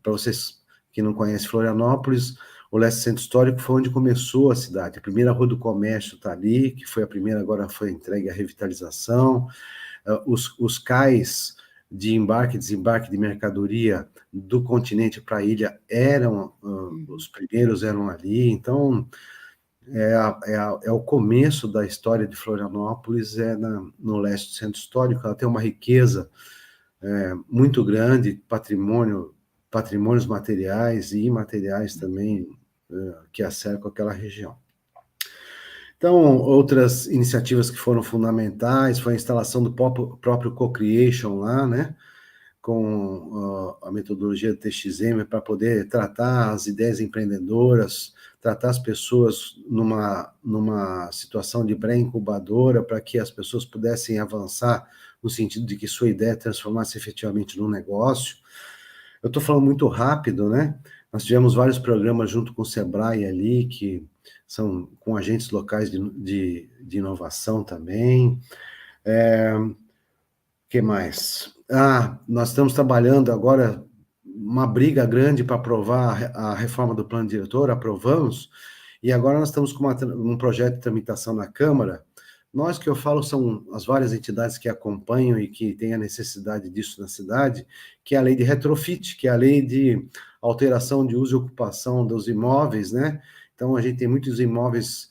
Para vocês que não conhecem Florianópolis, o Leste Centro Histórico foi onde começou a cidade. A primeira Rua do Comércio está ali, que foi a primeira, agora foi entregue à revitalização. Os cais de embarque e desembarque de mercadoria do continente para a ilha os primeiros eram ali. Então, é o começo da história de Florianópolis, no Leste do Centro Histórico. Ela tem uma riqueza muito grande, patrimônios materiais e imateriais também, que acercam aquela região. Então, outras iniciativas que foram fundamentais foi a instalação do próprio Co-Creation lá, né, com a metodologia do TXM, para poder tratar as ideias empreendedoras, tratar as pessoas numa situação de pré-incubadora, para que as pessoas pudessem avançar no sentido de que sua ideia transformasse efetivamente num negócio. Eu estou falando muito rápido, né? Nós tivemos vários programas junto com o Sebrae ali, que são com agentes locais de inovação também. Que mais? Nós estamos trabalhando agora uma briga grande para aprovar a reforma do plano diretor, aprovamos, e agora nós estamos com um projeto de tramitação na Câmara. Nós, que eu falo, são as várias entidades que acompanham e que têm a necessidade disso na cidade, que é a lei de retrofit, que é a lei de alteração de uso e ocupação dos imóveis, né? Então, a gente tem muitos imóveis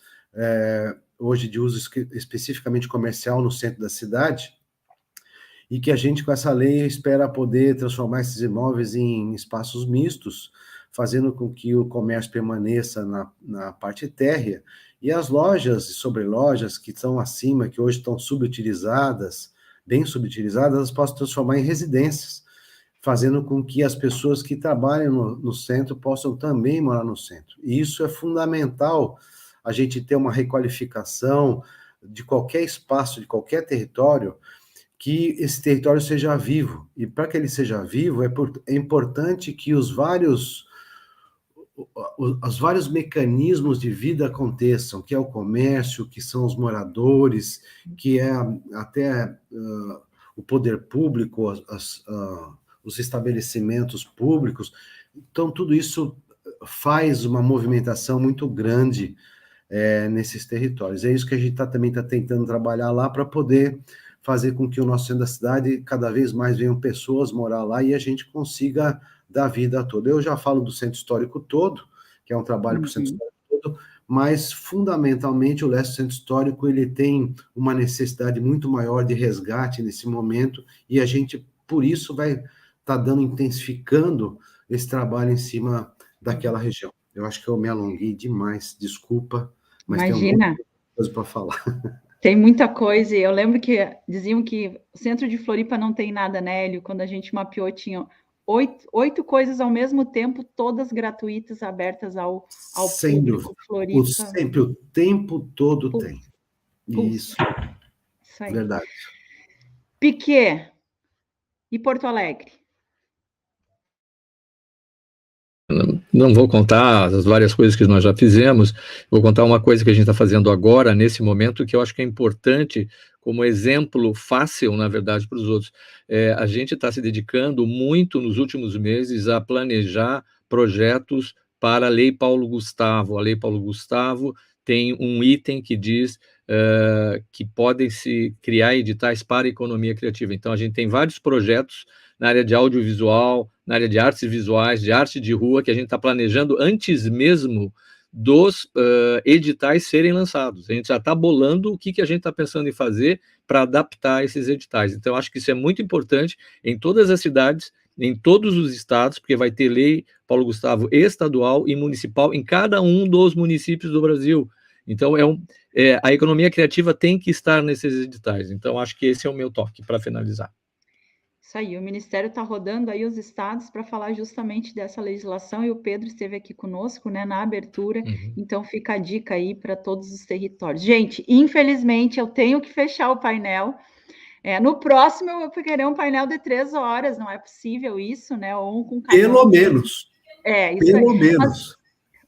hoje de uso especificamente comercial no centro da cidade, e que a gente, com essa lei, espera poder transformar esses imóveis em espaços mistos, fazendo com que o comércio permaneça na parte térrea, e as lojas e sobrelojas que estão acima, que hoje estão subutilizadas, bem subutilizadas, elas possam transformar em residências, fazendo com que as pessoas que trabalham no centro possam também morar no centro. E isso é fundamental, a gente ter uma requalificação de qualquer espaço, de qualquer território, que esse território seja vivo. E para que ele seja vivo, é importante que os vários mecanismos de vida aconteçam, que é o comércio, que são os moradores, que é até o poder público, os estabelecimentos públicos. Então, tudo isso faz uma movimentação muito grande nesses territórios. É isso que a gente também está tentando trabalhar lá, para poder fazer com que o nosso centro da cidade, cada vez mais venham pessoas morar lá e a gente consiga dar vida a todo. Eu já falo do centro histórico todo, que é um trabalho para o centro histórico todo, mas, fundamentalmente, o Leste Centro Histórico ele tem uma necessidade muito maior de resgate nesse momento, e a gente, por isso, vai estar intensificando esse trabalho em cima daquela região. Eu acho que eu me alonguei demais, desculpa, mas Imagina. tem muita coisa para falar. Tem muita coisa, e eu lembro que diziam que o centro de Floripa não tem nada, né, Hélio? Quando a gente mapeou, tinha 8 coisas ao mesmo tempo, todas gratuitas, abertas ao Sem público. dúvida. Floripa. Sempre, o tempo todo tem. Isso, Isso aí. verdade. Piquet e Porto Alegre. Não vou contar as várias coisas que nós já fizemos, vou contar uma coisa que a gente está fazendo agora, nesse momento, que eu acho que é importante, como exemplo fácil, na verdade, para os outros. A gente está se dedicando muito nos últimos meses a planejar projetos para a Lei Paulo Gustavo. A Lei Paulo Gustavo tem um item que diz que podem se criar editais para a economia criativa. Então, a gente tem vários projetos na área de audiovisual, na área de artes visuais, de arte de rua, que a gente está planejando antes mesmo dos editais serem lançados. A gente já está bolando o que a gente está pensando em fazer para adaptar esses editais. Então, acho que isso é muito importante em todas as cidades, em todos os estados, porque vai ter lei, Paulo Gustavo, estadual e municipal em cada um dos municípios do Brasil. Então, a economia criativa tem que estar nesses editais. Então, acho que esse é o meu toque para finalizar. Isso aí, o Ministério está rodando aí os estados para falar justamente dessa legislação, e o Pedro esteve aqui conosco, né, na abertura, então fica a dica aí para todos os territórios. Gente, infelizmente, eu tenho que fechar o painel. No próximo, eu vou querer um painel de 3 horas, não é possível isso, né, ou um com cada Pelo menos. Isso Pelo aí. menos. Mas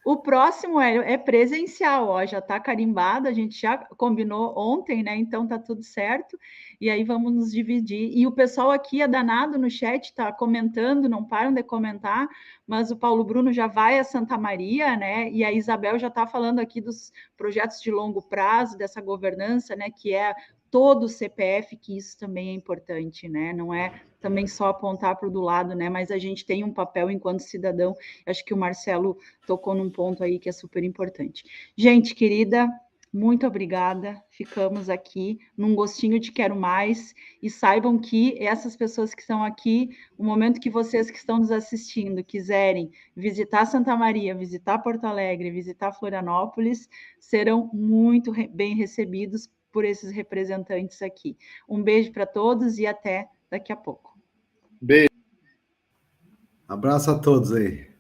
o próximo é presencial, ó, já está carimbado, a gente já combinou ontem, né? Então tá tudo certo. E aí vamos nos dividir. E o pessoal aqui é danado no chat, está comentando, não param de comentar, mas o Paulo Bruno já vai a Santa Maria, né? E a Isabel já está falando aqui dos projetos de longo prazo, dessa governança, né? Que é todo o CPF, que isso também é importante, né? Não é também só apontar para o do lado, né? Mas a gente tem um papel enquanto cidadão. Acho que o Marcelo tocou num ponto aí que é super importante. Gente querida, muito obrigada. Ficamos aqui num gostinho de quero mais, e saibam que essas pessoas que estão aqui, o momento que vocês que estão nos assistindo quiserem visitar Santa Maria, visitar Porto Alegre, visitar Florianópolis, serão muito bem recebidos por esses representantes aqui. Um beijo para todos e até daqui a pouco. Beijo. Abraço a todos aí.